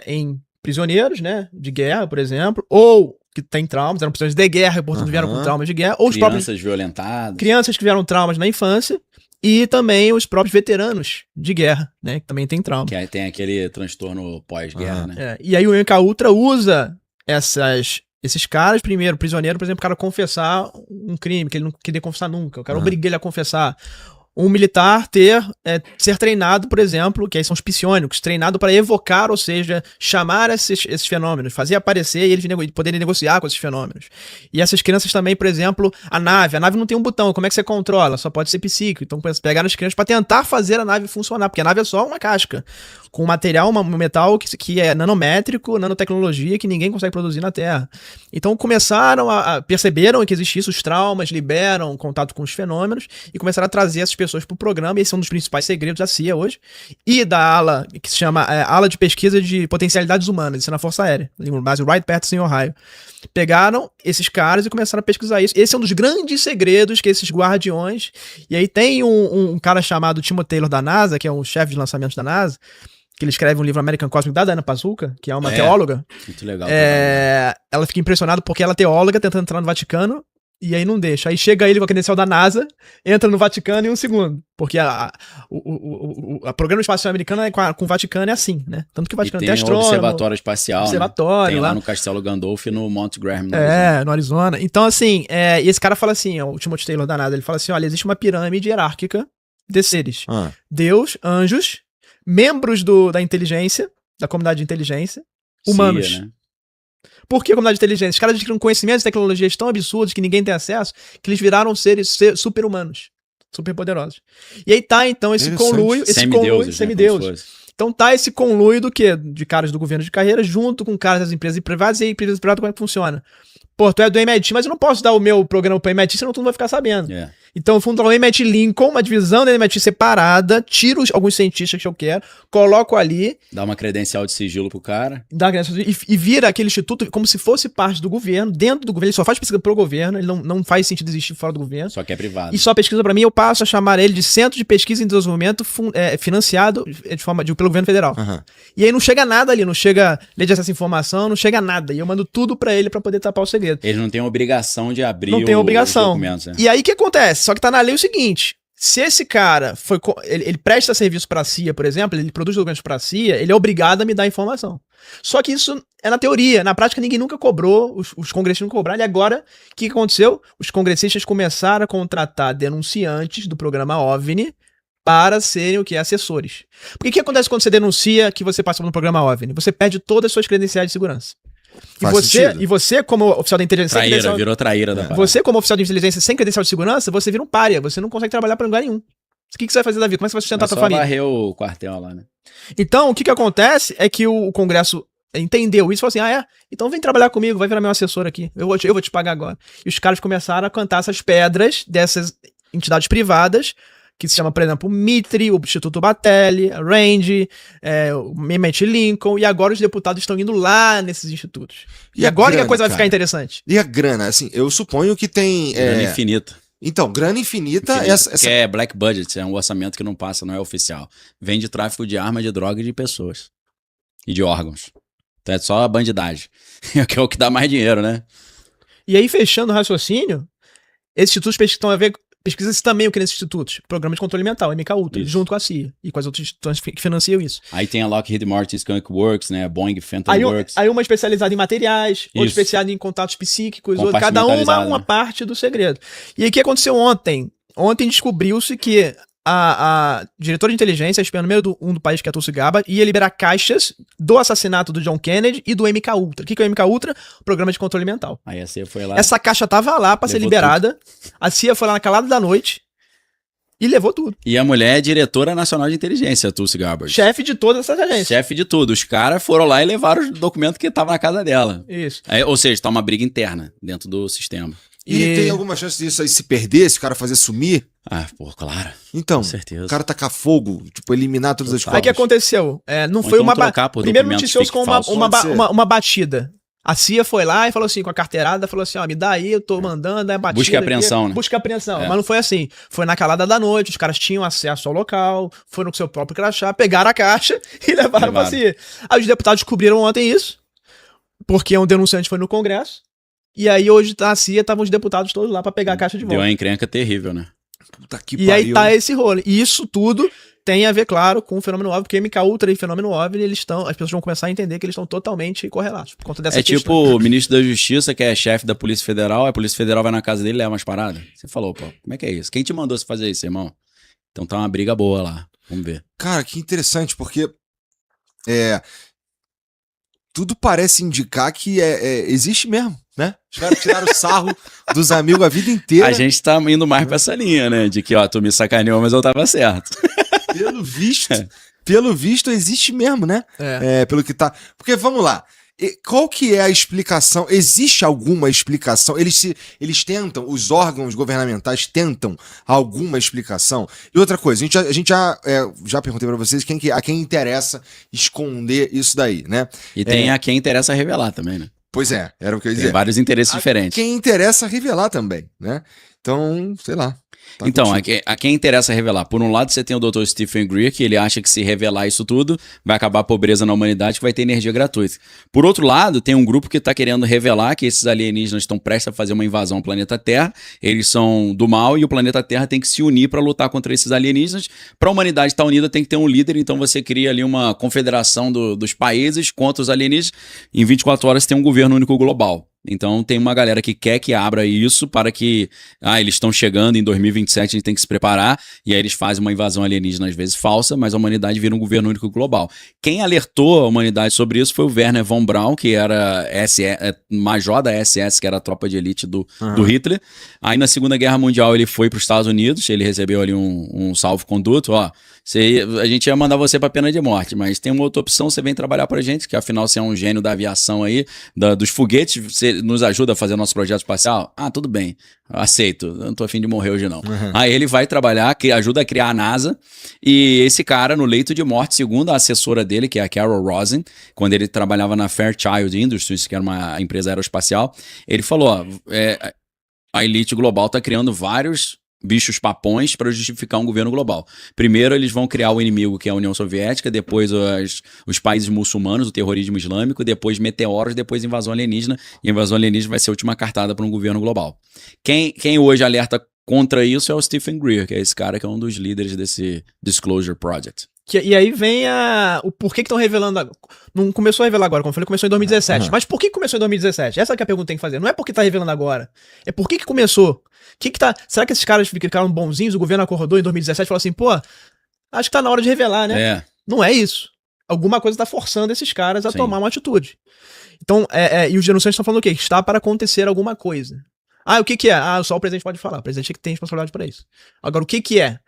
Em prisioneiros, né, de guerra, por exemplo, ou que têm traumas, eram prisioneiros de guerra e, portanto, vieram com traumas de guerra, ou os crianças violentadas. Crianças que tiveram traumas na infância, e também os próprios veteranos de guerra, né, que também têm trauma. Que aí tem aquele transtorno pós-guerra, né? E aí o MK Ultra usa esses caras, primeiro, prisioneiro, por exemplo, o cara confessar um crime que ele não queria confessar nunca, o cara obriga ele a confessar. Um militar ser treinado, por exemplo, que aí são os psiônicos, treinado para evocar, ou seja, chamar esses fenômenos, fazer aparecer e eles poderem negociar com esses fenômenos. E essas crianças também, por exemplo, a nave não tem um botão, como é que você controla? Só pode ser psíquico. Então pegaram as crianças para tentar fazer a nave funcionar, porque a nave é só uma casca, com um metal que é nanométrico, nanotecnologia, que ninguém consegue produzir na Terra. Então perceberam que existia isso, os traumas, liberam contato com os fenômenos, e começaram a trazer essas pessoas pessoas pro programa, e esse é um dos principais segredos da CIA hoje, e da ala, que se chama Ala de Pesquisa de Potencialidades Humanas, isso é na Força Aérea, na base Wright-Patterson, em Ohio. Pegaram esses caras e começaram a pesquisar isso. Esse é um dos grandes segredos que esses guardiões... E aí tem um cara chamado Timothy Taylor da NASA, que é um chefe de lançamentos da NASA, que ele escreve um livro American Cosmic da Diana Pazuca, que é uma teóloga. Muito legal. Ela fica impressionada porque ela é teóloga, tentando entrar no Vaticano, e aí não deixa. Aí chega ele com a credencial da NASA, entra no Vaticano em um segundo. Porque o programa espacial americano com o Vaticano é assim, né? Tanto que o Vaticano tem astrônomo, observatório espacial, né? Tem lá no Castelo Gandolfo e no Mount Graham. No Arizona. Então, assim, e esse cara fala assim, o Timothy Taylor da NASA, ele fala assim, olha, existe uma pirâmide hierárquica de seres. Deus, anjos, membros da inteligência, da comunidade de inteligência, humanos. CIA, né? Por que a comunidade de inteligência? Os caras adquiriram conhecimentos e tecnologias tão absurdos que ninguém tem acesso, que eles viraram seres super-humanos, super-poderosos. E aí tá, então, esse conluio... Semideuses. Então tá esse conluio do quê? De caras do governo de carreira, junto com caras das empresas privadas, e aí empresas privadas como é que funciona? Pô, tu é do MIT, mas eu não posso dar o meu programa pro MIT, senão tu não vai ficar sabendo. Então eu fundo lá o MIT Lincoln, uma divisão da MIT separada, tiro alguns cientistas que eu quero, coloco ali... Dá uma credencial de sigilo pro cara. E vira aquele instituto como se fosse parte do governo, dentro do governo, ele só faz pesquisa pro governo, ele não faz sentido existir fora do governo. Só que é privado. E só pesquisa pra mim, eu passo a chamar ele de Centro de Pesquisa e Desenvolvimento financiado pelo governo federal. E aí não chega nada ali, não chega lei de acesso à informação, não chega nada. E eu mando tudo pra ele pra poder tapar o segredo. Eles não têm obrigação de abrir os documentos. E aí o que acontece? Só que tá na lei o seguinte: se esse cara ele presta serviço pra CIA, por exemplo, ele produz documentos pra CIA, ele é obrigado a me dar informação. Só que isso é na teoria. Na prática, ninguém nunca cobrou, os congressistas não cobraram. E agora, o que aconteceu? Os congressistas começaram a contratar denunciantes do programa OVNI para serem o que? Assessores. Porque o que acontece quando você denuncia que você participou no programa OVNI? Você perde todas as suas credenciais de segurança. E você, como oficial da inteligência... Virou traíra da parada. Você, como oficial de inteligência sem credencial de segurança, você vira um pária. Você não consegue trabalhar para lugar nenhum. O que você vai fazer da vida? Como é que você vai sustentar a sua família? Varrer o quartel lá, né? Então, o que acontece é que o Congresso entendeu isso e falou assim, então vem trabalhar comigo, vai virar meu assessor aqui. Eu vou te pagar agora. E os caras começaram a cantar essas pedras dessas entidades privadas, que se chama, por exemplo, o MITRE, o Instituto Batelli, a RAND, o MIT Lincoln, e agora os deputados estão indo lá nesses institutos. E agora grana, que a coisa vai ficar interessante. E a grana, assim, eu suponho que tem... Grana infinita. Então, grana infinita... Que é black budget, é um orçamento que não passa, não é oficial. Vem de tráfico de armas, de droga e de pessoas. E de órgãos. Então é só a bandidagem. Que é o que dá mais dinheiro, né? E aí, fechando o raciocínio, esses institutos estão a ver... Pesquisa-se também o que nesses institutos? Programa de Controle Mental, MK Ultra, junto com a CIA e com as outras instituições que financiam isso. Aí tem a Lockheed Martin Skunk Works, né? Boeing Phantom Works. Aí uma especializada em materiais, outra especializada em contatos psíquicos, outra, cada uma parte do segredo. E aí o que aconteceu ontem? Ontem descobriu-se que a diretora de inteligência, a espiã número 1 do país, que é a Tulsi Gabbard, ia liberar caixas do assassinato do John Kennedy e do MK Ultra. O que é o MK Ultra? Programa de Controle Mental. Aí a CIA foi lá. Essa caixa tava lá pra ser liberada. Tudo. A CIA foi lá na calada da noite e levou tudo. E a mulher é diretora nacional de inteligência, a Tulsi Gabbard. Chefe de todas essas agências. Chefe de tudo. Os caras foram lá e levaram os documentos que estavam na casa dela. Isso. Aí, ou seja, tá uma briga interna dentro do sistema. E tem alguma chance disso aí se perder, se o cara fazer sumir? Claro. Então, com certeza. O cara tacar fogo, tipo, eliminar todas as coisas. Aí o que aconteceu? Não foi então uma... Primeiro noticiou-se com uma batida. A CIA foi lá e falou assim, com a carteirada, falou assim, me dá aí, eu tô mandando, é batida. Busca e apreensão, né? Busca e apreensão. Mas não foi assim. Foi na calada da noite, os caras tinham acesso ao local, foram com seu próprio crachá, pegaram a caixa e levaram pra CIA. Aí os deputados descobriram ontem isso, porque um denunciante foi no Congresso. E aí hoje na CIA estavam os deputados todos lá pra pegar a caixa de volta. Deu uma encrenca terrível, né? Puta que pariu. Aí tá esse rolo. E isso tudo tem a ver, claro, com o fenômeno OVNI, porque MK Ultra e fenômeno OVNI, as pessoas vão começar a entender que eles estão totalmente correlatos por conta dessa questão. Tipo o ministro da Justiça, que é chefe da Polícia Federal, a Polícia Federal vai na casa dele e leva umas paradas. Você falou, pô, como é que é isso? Quem te mandou você fazer isso, irmão? Então tá uma briga boa lá. Vamos ver. Cara, que interessante, porque tudo parece indicar que existe mesmo, né? Os caras tiraram sarro dos amigos a vida inteira. A gente tá indo mais pra essa linha, né? De que, tu me sacaneou, mas eu tava certo. Pelo visto existe mesmo, né? Pelo que tá... Porque, vamos lá, Qual que é a explicação? Existe alguma explicação? Eles tentam, os órgãos governamentais tentam alguma explicação? E outra coisa, a gente já perguntei pra vocês a quem interessa esconder isso daí, né? E tem a quem interessa revelar também, né? Pois é, era o que eu ia Tem dizer. vários interesses diferentes. Quem interessa revelar também, né? Então, sei lá. Tá Então, contigo. a quem interessa revelar? Por um lado, você tem o Dr. Stephen Greer, que ele acha que se revelar isso tudo, vai acabar a pobreza na humanidade, que vai ter energia gratuita. Por outro lado, tem um grupo que está querendo revelar que esses alienígenas estão prestes a fazer uma invasão ao planeta Terra, eles são do mal e o planeta Terra tem que se unir para lutar contra esses alienígenas. Para a humanidade estar unida, tem que ter um líder, então você cria ali uma confederação dos países contra os alienígenas. Em 24 horas tem um governo único global. Então tem uma galera que quer que abra isso para que eles estão chegando em 2027, a gente tem que se preparar, e aí eles fazem uma invasão alienígena às vezes falsa, mas a humanidade vira um governo único global. Quem alertou a humanidade sobre isso foi o Werner von Braun, que era major da SS, que era a tropa de elite do Hitler. Aí na Segunda Guerra Mundial ele foi para os Estados Unidos, ele recebeu ali um salvo-conduto, a gente ia mandar você pra pena de morte, mas tem uma outra opção, você vem trabalhar pra gente, que afinal você é um gênio da aviação aí, dos foguetes, você nos ajuda a fazer nosso projeto espacial? Tudo bem, aceito, eu não tô afim de morrer hoje não. Aí ele vai trabalhar, ajuda a criar a NASA, e esse cara no leito de morte, segundo a assessora dele, que é a Carol Rosin, quando ele trabalhava na Fairchild Industries, que era uma empresa aeroespacial, ele falou, a elite global tá criando vários bichos papões para justificar um governo global. Primeiro eles vão criar o inimigo, que é a União Soviética, depois os países muçulmanos, o terrorismo islâmico, depois meteoros, depois invasão alienígena, e a invasão alienígena vai ser a última cartada para um governo global. Quem hoje alerta contra isso é o Stephen Greer, que é esse cara que é um dos líderes desse Disclosure Project. E aí vem o porquê que estão revelando. Não começou a revelar agora, como eu falei, começou em 2017. Mas por que começou em 2017? Essa é a pergunta que tem que fazer. Não é porque tá revelando agora. É por que começou? Será que esses caras ficaram bonzinhos? O governo acordou em 2017 e falou assim, acho que tá na hora de revelar, né? Não é isso. Alguma coisa tá forçando esses caras a tomar uma atitude. Então, e os denunciantes estão falando o quê? Está para acontecer alguma coisa. O que é? Só o presidente pode falar. O presidente é que tem responsabilidade para isso. Agora, o que é?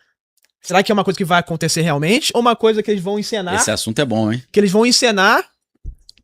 Será que é uma coisa que vai acontecer realmente? Ou uma coisa que eles vão encenar? Esse assunto é bom, hein? Que eles vão encenar,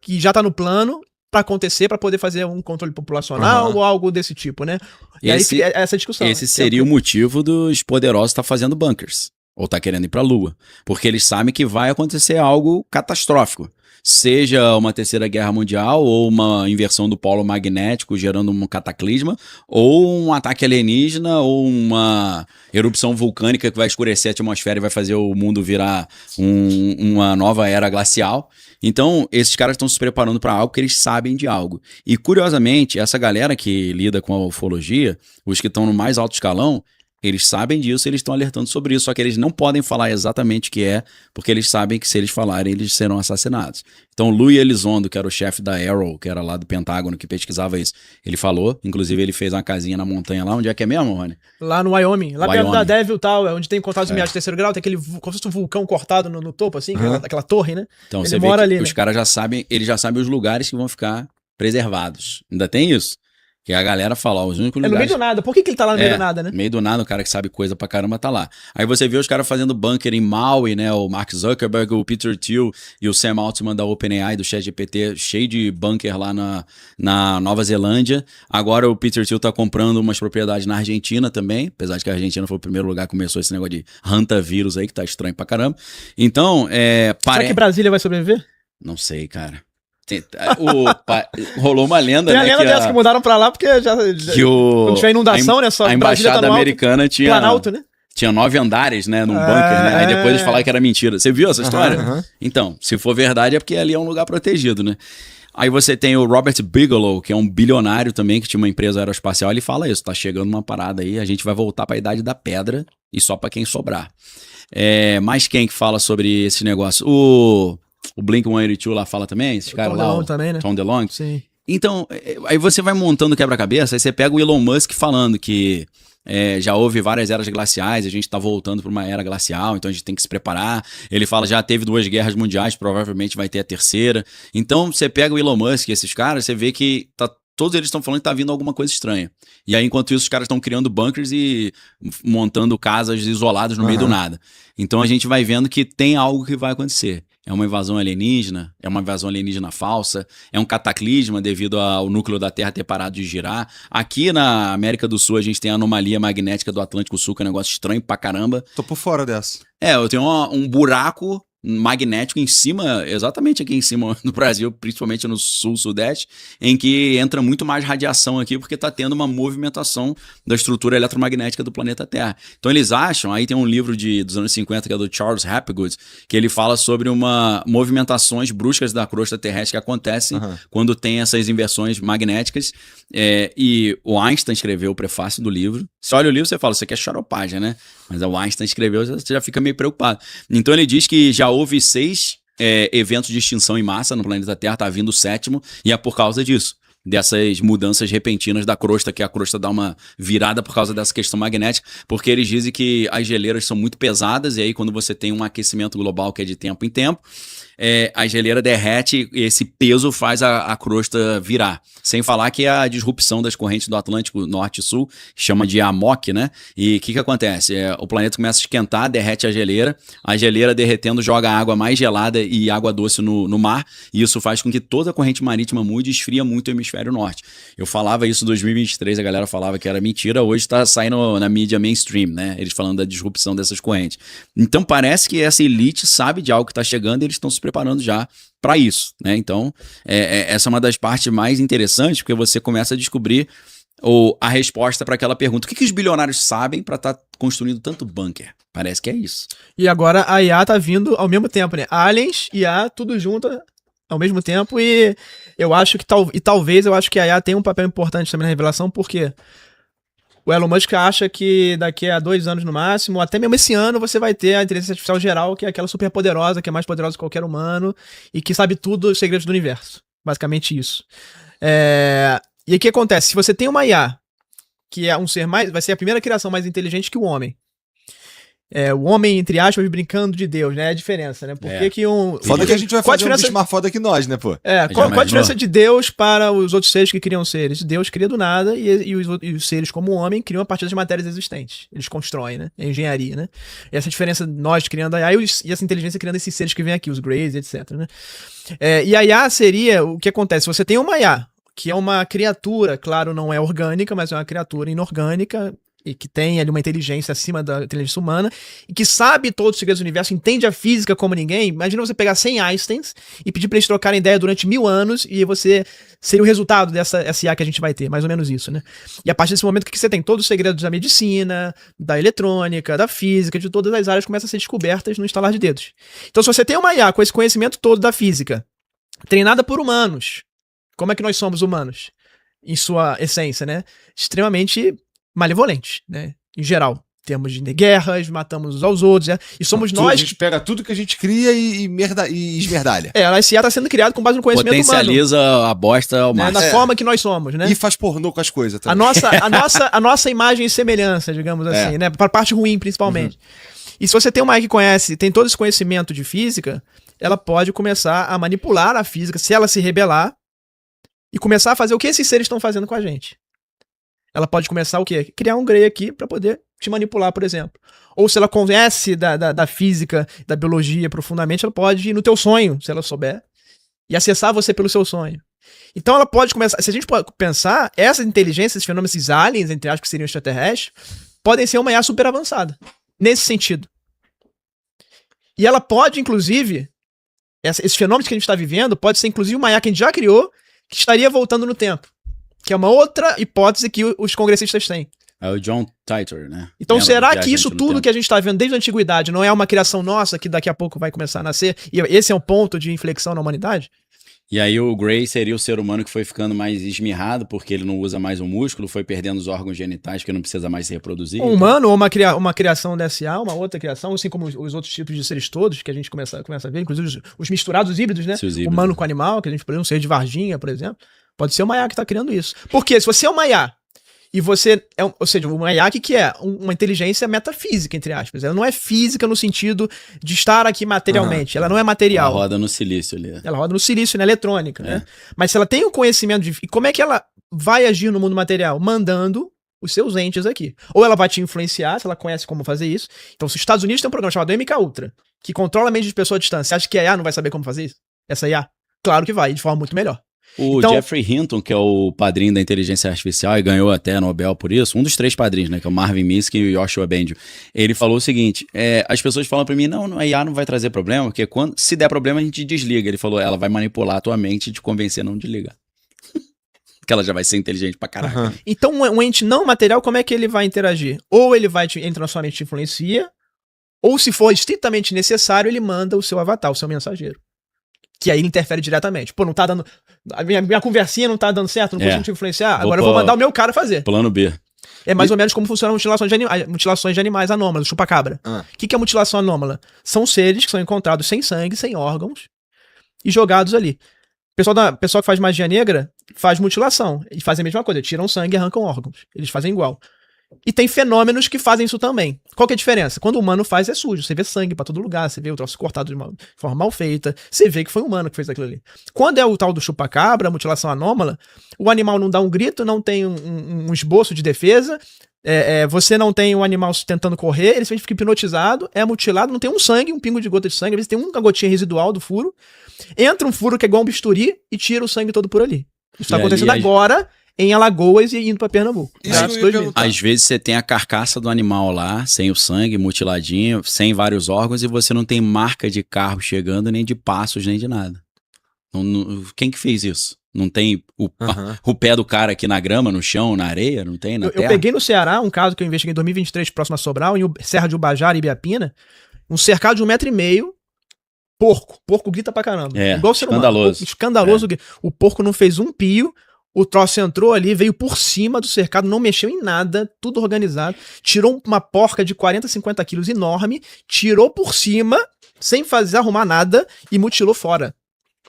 que já tá no plano, pra acontecer, pra poder fazer um controle populacional ou algo desse tipo, né? E aí fica essa discussão. Esse seria o motivo dos poderosos estar fazendo bunkers. Ou tá querendo ir pra Lua. Porque eles sabem que vai acontecer algo catastrófico. Seja uma terceira guerra mundial, ou uma inversão do polo magnético gerando um cataclisma, ou um ataque alienígena, ou uma erupção vulcânica que vai escurecer a atmosfera e vai fazer o mundo virar uma nova era glacial. Então, esses caras estão se preparando para algo que eles sabem de algo. E, curiosamente, essa galera que lida com a ufologia, os que estão no mais alto escalão, eles sabem disso, eles estão alertando sobre isso, só que eles não podem falar exatamente o que é, porque eles sabem que se eles falarem, eles serão assassinados. Então, Louis Elizondo, que era o chefe da Arrow, que era lá do Pentágono, que pesquisava isso, ele falou, inclusive ele fez uma casinha na montanha lá, onde é que é mesmo, Rony? Lá no Wyoming, lá perto da Devil Tower, onde tem contatos de de terceiro grau, tem aquele, como se fosse um vulcão cortado no topo, assim, aquela torre, né? Então, ele você vê mora que ali, os caras já sabem, eles já sabem os lugares que vão ficar preservados. Ainda tem isso? Que a galera fala, os únicos lugares... no meio do nada. Por que ele tá lá no meio do nada, né? No meio do nada, o cara que sabe coisa pra caramba tá lá. Aí você vê os caras fazendo bunker em Maui, né? O Mark Zuckerberg, o Peter Thiel e o Sam Altman da OpenAI, do ChatGPT, cheio de bunker lá na Nova Zelândia. Agora o Peter Thiel tá comprando umas propriedades na Argentina também, apesar de que a Argentina foi o primeiro lugar que começou esse negócio de hantavírus aí, que tá estranho pra caramba. Então, Será que Brasília vai sobreviver? Não sei, cara. Rolou uma lenda, tem a lenda dessa que mudaram pra lá porque quando tiver inundação, né? Só a embaixada tá americana tinha Planalto, né? Tinha 9 andares, né, num bunker, né? Aí depois eles falaram que era mentira. Você viu essa história? Então, se for verdade é porque ali é um lugar protegido, né? Aí você tem o Robert Bigelow, que é um bilionário também, que tinha uma empresa aeroespacial, ele fala isso, tá chegando uma parada aí, a gente vai voltar pra Idade da Pedra e só pra quem sobrar. Mas quem que fala sobre esse negócio? O Blink-182 lá fala também, esses caras lá, o também, né? Tom DeLonge. Sim. Então, aí você vai montando quebra-cabeça, aí você pega o Elon Musk falando que já houve várias eras glaciais, a gente tá voltando para uma era glacial, então a gente tem que se preparar. Ele fala, já teve 2 guerras mundiais, provavelmente vai ter a terceira. Então, você pega o Elon Musk e esses caras, você vê que todos eles estão falando que tá vindo alguma coisa estranha. E aí, enquanto isso, os caras estão criando bunkers e montando casas isoladas no meio do nada. Então, a gente vai vendo que tem algo que vai acontecer. É uma invasão alienígena? É uma invasão alienígena falsa? É um cataclisma devido ao núcleo da Terra ter parado de girar? Aqui na América do Sul a gente tem a anomalia magnética do Atlântico Sul, que é um negócio estranho pra caramba. Tô por fora dessa. Eu tenho um buraco magnético em cima, exatamente aqui em cima do Brasil, principalmente no sul-sudeste, em que entra muito mais radiação aqui, porque está tendo uma movimentação da estrutura eletromagnética do planeta Terra. Então eles acham, aí tem um livro dos anos 50, que é do Charles Hapgood, que ele fala sobre movimentações bruscas da crosta terrestre que acontecem quando tem essas inversões magnéticas, e o Einstein escreveu o prefácio do livro. Você olha o livro e você fala, isso aqui é xaropagem, né? Mas o Einstein escreveu, você já fica meio preocupado. Então ele diz que já houve 6 eventos de extinção em massa no planeta Terra, tá vindo o 7º, e é por causa disso, dessas mudanças repentinas da crosta, que a crosta dá uma virada por causa dessa questão magnética, porque eles dizem que as geleiras são muito pesadas, e aí quando você tem um aquecimento global que é de tempo em tempo, a geleira derrete e esse peso faz a crosta virar. Sem falar que a disrupção das correntes do Atlântico Norte e Sul, chama de AMOC, né? E o que acontece? O planeta começa a esquentar, derrete a geleira derretendo joga água mais gelada e água doce no mar, e isso faz com que toda a corrente marítima mude e esfria muito o hemisfério norte. Eu falava isso em 2023, a galera falava que era mentira, hoje tá saindo na mídia mainstream, né? Eles falando da disrupção dessas correntes. Então parece que essa elite sabe de algo que tá chegando e eles estão se preparando já para isso, né? Então, essa é uma das partes mais interessantes, porque você começa a descobrir a resposta para aquela pergunta. O que os bilionários sabem para estar construindo tanto bunker? Parece que é isso. E agora a IA tá vindo ao mesmo tempo, né? Aliens, IA, tudo junto ao mesmo tempo, e eu acho que talvez eu acho que a IA tem um papel importante também na revelação, porque o Elon Musk acha que daqui a 2 anos no máximo, até mesmo esse ano, você vai ter a inteligência artificial geral, que é aquela super poderosa, que é mais poderosa que qualquer humano, e que sabe tudo dos segredos do universo. Basicamente isso. E o que acontece? Se você tem uma IA, que é um ser mais, vai ser a primeira criação mais inteligente que o homem. O homem, entre aspas, brincando de Deus, né? É a diferença, né? Por que Foda que a gente vai fazer um bicho mais foda que nós, né, pô? Qual a diferença de Deus para os outros seres que criam seres? Deus cria do nada e os seres, como o homem, criam a partir das matérias existentes. Eles constroem, né? É engenharia, né? E essa diferença, nós criando a IA e essa inteligência criando esses seres que vêm aqui, os Greys, etc, né? E a IA seria, o que acontece? Você tem uma IA, que é uma criatura, claro, não é orgânica, mas é uma criatura inorgânica, e que tem ali uma inteligência acima da inteligência humana, e que sabe todos os segredos do universo, entende a física como ninguém. Imagina você pegar 100 Einsteins e pedir pra eles trocarem ideia durante 1000 anos, e você seria o resultado dessa IA que a gente vai ter, mais ou menos isso, né? E a partir desse momento que você tem todos os segredos da medicina, da eletrônica, da física, de todas as áreas começam a ser descobertas no estalar de dedos. Então, se você tem uma IA com esse conhecimento todo da física, treinada por humanos, como é que nós somos humanos? Em sua essência, né? Extremamente malevolentes, né? Em geral. Temos de guerras, matamos uns aos outros, né? E somos nós. A gente pega tudo que a gente cria e esmerdalha. A SIA está sendo criado com base no conhecimento Potencializa humano. a bosta ao máximo. Na forma que nós somos, né? E faz pornô com as coisas também. A nossa imagem e semelhança, digamos assim, né? Para a parte ruim, principalmente. E se você tem uma AI que tem todo esse conhecimento de física, ela pode começar a manipular a física, se ela se rebelar, e começar a fazer o que esses seres estão fazendo com a gente. Ela pode começar o quê? Criar um Grey aqui para poder te manipular, por exemplo. Ou se ela conhece da física, da biologia profundamente, ela pode ir no teu sonho, se ela souber, e acessar você pelo seu sonho. Então ela pode começar... Se a gente pode pensar, essa inteligência, esses fenômenos, esses aliens, entre aspas, que seriam extraterrestres, podem ser uma IA super avançada. Nesse sentido. E ela pode, inclusive... Esses fenômenos que a gente está vivendo, pode ser, inclusive, uma IA que a gente já criou, que estaria voltando no tempo. Que é uma outra hipótese que os congressistas têm. É o John Titor, né? Então será que isso tudo que a gente está vendo desde a antiguidade não é uma criação nossa que daqui a pouco vai começar a nascer? E esse é um ponto de inflexão na humanidade? E aí o Grey seria o ser humano que foi ficando mais esmirrado porque ele não usa mais o músculo, foi perdendo os órgãos genitais porque não precisa mais se reproduzir. Um humano ou uma criação dessa, uma outra criação, assim como os outros tipos de seres todos que a gente começa a ver, inclusive os misturados híbridos, né? Humano com animal, que a gente, por exemplo, um ser de Varginha, por exemplo. Pode ser uma IA que está criando isso. Porque se você é uma IA e você ou seja, uma IA que é uma inteligência metafísica, entre aspas. Ela não é física no sentido de estar aqui materialmente. Ela não é material. Ela roda no silício ali. Ela roda no silício, na eletrônica, né? Mas se ela tem o conhecimento de... E como é que ela vai agir no mundo material? Mandando os seus entes aqui. Ou ela vai te influenciar, se ela conhece como fazer isso. Então, se os Estados Unidos tem um programa chamado MK Ultra, que controla a mente de pessoa à distância, você acha que a IA não vai saber como fazer isso? Essa IA? Claro que vai, de forma muito melhor. O Então- Jeffrey Hinton, que é o padrinho da inteligência artificial e ganhou até Nobel por isso, um dos 3 padrinhos, né, que é o Marvin Minsky e o Yoshua Bengio, ele falou o seguinte, as pessoas falam pra mim, não, a IA não vai trazer problema, porque se der problema a gente desliga. Ele falou, ela vai manipular a tua mente e te convencer a não desligar. Porque ela já vai ser inteligente pra caraca. Aham. Então, um ente não material, como é que ele vai interagir? Ou ele vai entra na sua mente e te influencia, ou se for estritamente necessário, ele manda o seu avatar, o seu mensageiro. Que aí ele interfere diretamente. Pô, não tá dando... A minha conversinha não tá dando certo, não consigo te influenciar, agora eu vou mandar o meu cara fazer. Plano B. É mais ou menos como funcionam mutilações de animais anômalas, chupa-cabra. O que é mutilação anômala? São seres que são encontrados sem sangue, sem órgãos, e jogados ali. O pessoal que faz magia negra faz mutilação. E faz a mesma coisa, tiram sangue e arrancam órgãos. Eles fazem igual. E tem fenômenos que fazem isso também. Qual que é a diferença? Quando o humano faz é sujo. Você vê sangue pra todo lugar, você vê o troço cortado de uma forma mal feita, você vê que foi o humano que fez aquilo ali. Quando é o tal do chupa-cabra, a mutilação anômala, o animal não dá um grito, não tem um esboço de defesa, você não tem um animal tentando correr, ele simplesmente fica hipnotizado, é mutilado, não tem um sangue, um pingo de gota de sangue, às vezes tem uma gotinha residual do furo, entra um furo que é igual um bisturi e tira o sangue todo por ali. Isso tá acontecendo agora em Alagoas e indo pra Pernambuco. Às vezes você tem a carcaça do animal lá, sem o sangue, mutiladinho, sem vários órgãos, e você não tem marca de carro chegando, nem de passos, nem de nada. Quem que fez isso? Não tem o pé do cara aqui na grama, no chão, na areia? Não tem na terra? Eu peguei no Ceará um caso que eu investiguei em 2023, próximo a Sobral, em Serra de Ubajara e Ibiapina, um cercado de 1,5 metro, porco grita pra caramba. Igual ser humano. Escandaloso. O porco não fez um pio, o troço entrou ali, veio por cima do cercado, não mexeu em nada, tudo organizado, tirou uma porca de 40, 50 quilos enorme, tirou por cima, sem arrumar nada, e mutilou fora.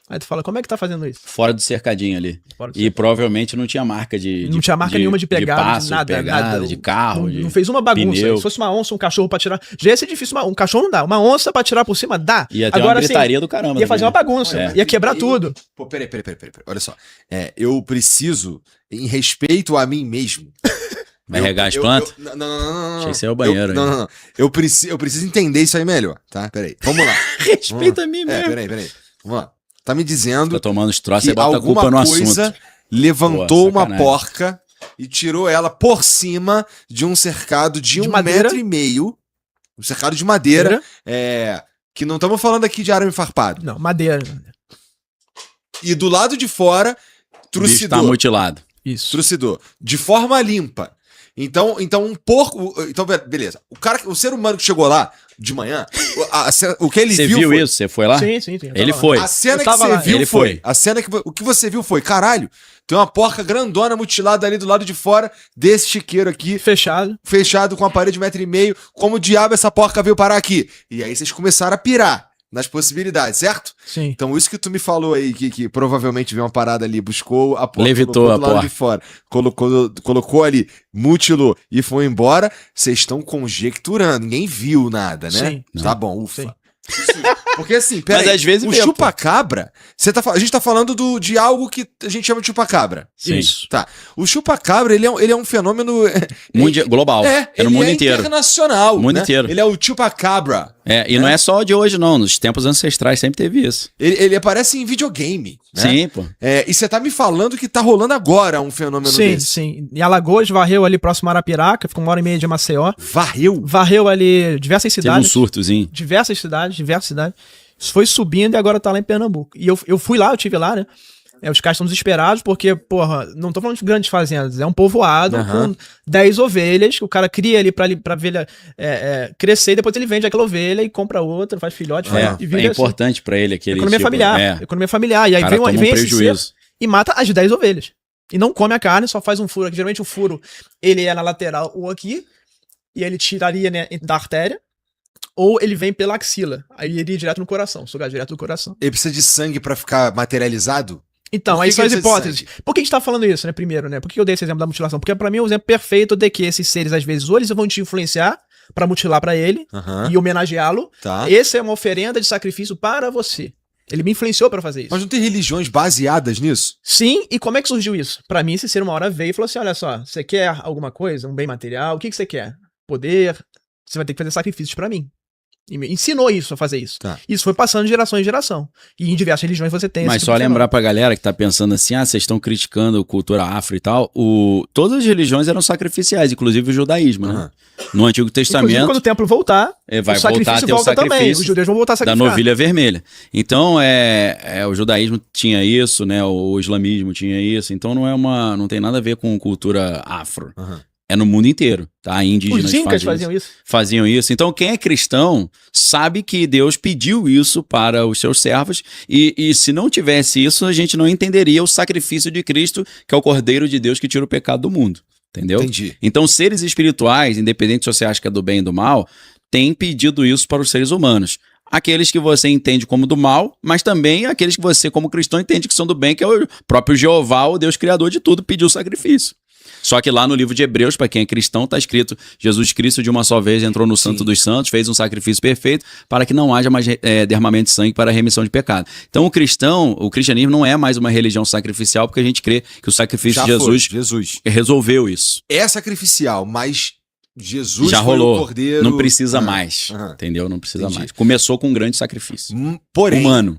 Aí tu fala, como é que tá fazendo isso? Fora do cercadinho ali. E provavelmente não tinha marca não tinha marca nenhuma de pegada, de passo, nada. de carro. Não fez uma bagunça. Pneu. Se fosse uma onça, um cachorro pra tirar. Já ia ser difícil. Um cachorro não dá. Uma onça pra tirar por cima dá. Ia ter uma gritaria do caramba. Ia fazer uma bagunça. Ia quebrar tudo. Pô, peraí. Olha só. Eu preciso, em respeito a mim mesmo. Vai regar as plantas? Não. Achei que você é o banheiro. Não. Eu preciso entender isso aí melhor, tá? Peraí. Vamos lá. Respeita a mim mesmo. Peraí. Vamos lá. Tá me dizendo Tô tomando os troços que e bota a culpa no coisa assunto. levantou uma sacanagem. porca e tirou ela por cima de um cercado de 1,5 metro. Um cercado de madeira. Que não estamos falando aqui de arame farpado. Não, madeira. E do lado de fora, O bicho tá trucidou. mutilado. Isso. Trucidou. De forma limpa. Então um porco... Então, beleza. O ser humano que chegou lá de manhã, o que ele Você viu viu foi... isso? Você foi lá? Sim. Ele foi. A cena Eu que tava você lá. viu Ele foi... foi. A cena o que você viu foi, caralho, tem uma porca grandona mutilada ali do lado de fora desse chiqueiro aqui, Fechado. com a parede de 1,5 metro. Como diabo essa porca veio parar aqui? E aí vocês começaram a pirar nas possibilidades, certo? Sim. Então isso que tu me falou aí, que provavelmente veio uma parada ali, buscou a porca, Levitou colocou do a lado porca. de fora, colocou ali, mutilou e foi embora, vocês estão conjecturando, ninguém viu nada, né? Sim. Tá bom, ufa. Sim. Porque assim, peraí, Mas às vezes o vê, pô. chupa-cabra, a gente tá falando de algo que a gente chama de chupa-cabra. Sim. Isso. Tá. O chupa-cabra, ele é um fenômeno... Global. É no mundo inteiro. Internacional. No mundo né? inteiro. Ele é o chupa-cabra. E não é só de hoje, não. Nos tempos ancestrais sempre teve isso. Ele aparece em videogame. Né? Sim, pô. E você tá me falando que tá rolando agora um fenômeno desse. Sim. E Alagoas varreu ali próximo a Arapiraca, ficou 1h30 de Maceió. Varreu ali diversas Teve um cidades. surtozinho. Diversas cidades. Isso foi subindo e agora tá lá em Pernambuco. E eu fui lá, eu tive lá, né? Os caras estão desesperados porque, porra, não tô falando de grandes fazendas, é um povoado com 10 ovelhas, que o cara cria ali pra ovelha crescer e depois ele vende aquela ovelha e compra outra, faz filhote, e vive É importante pra ele aquele economia familiar. Economia familiar. E aí cara vem esse prejuízo. ser e mata as 10 ovelhas. E não come a carne, só faz um furo aqui. Geralmente o furo, ele é na lateral ou aqui, e ele tiraria, né, da artéria, ou ele vem pela axila. Aí ele iria direto no coração, sugar direto do coração. Ele precisa de sangue pra ficar materializado? Então, Por que aí são que as ele precisa de hipóteses. Por que a gente tá falando isso, né, primeiro, né? Por que eu dei esse exemplo da mutilação? Porque pra mim é um exemplo perfeito de que esses seres, às vezes, ou eles vão te influenciar pra mutilar pra ele Aham. e homenageá-lo. Tá. Essa é uma oferenda de sacrifício para você. Ele me influenciou pra fazer isso. Mas não tem religiões baseadas nisso? Sim, e como é que surgiu isso? Pra mim, esse ser uma hora veio e falou assim, olha só, você quer alguma coisa, um bem material, o que você quer? Poder, você vai ter que fazer sacrifícios pra mim. E me ensinou isso, a fazer isso. Tá. Isso foi passando de geração em geração. E em diversas religiões você tem Mas esse só tipo de lembrar pra galera que tá pensando assim, vocês estão criticando cultura afro e tal, todas as religiões eram sacrificiais, inclusive o judaísmo, né? No Antigo Inclusive, Testamento, quando o templo voltar, vai o voltar a sacrifício ter o volta também. sacrifício Os judeus vão voltar a da sacrificar. novilha vermelha. Então, o judaísmo tinha isso, né? O islamismo tinha isso. Então, não tem nada a ver com cultura afro. Aham. É no mundo inteiro, tá? Indígenas Os incas faziam isso. faziam isso. Então, quem é cristão sabe que Deus pediu isso para os seus servos e se não tivesse isso, a gente não entenderia o sacrifício de Cristo, que é o Cordeiro de Deus que tira o pecado do mundo. Entendeu? Entendi. Então, seres espirituais, independente se você acha que é do bem e do mal, têm pedido isso para os seres humanos. Aqueles que você entende como do mal, mas também aqueles que você, como cristão, entende que são do bem, que é o próprio Jeová, o Deus criador de tudo, pediu sacrifício. Só que lá no livro de Hebreus, para quem é cristão, está escrito: Jesus Cristo de uma só vez entrou no Santo dos Santos, fez um sacrifício perfeito para que não haja mais derramamento de sangue para a remissão de pecado. Então o cristianismo não é mais uma religião sacrificial, porque a gente crê que o sacrifício de Jesus resolveu isso. É sacrificial, mas Jesus Já foi rolou. o Cordeiro. Não precisa mais, aham. entendeu? Não precisa Entendi. mais. Começou com um grande sacrifício. Porém, Humano.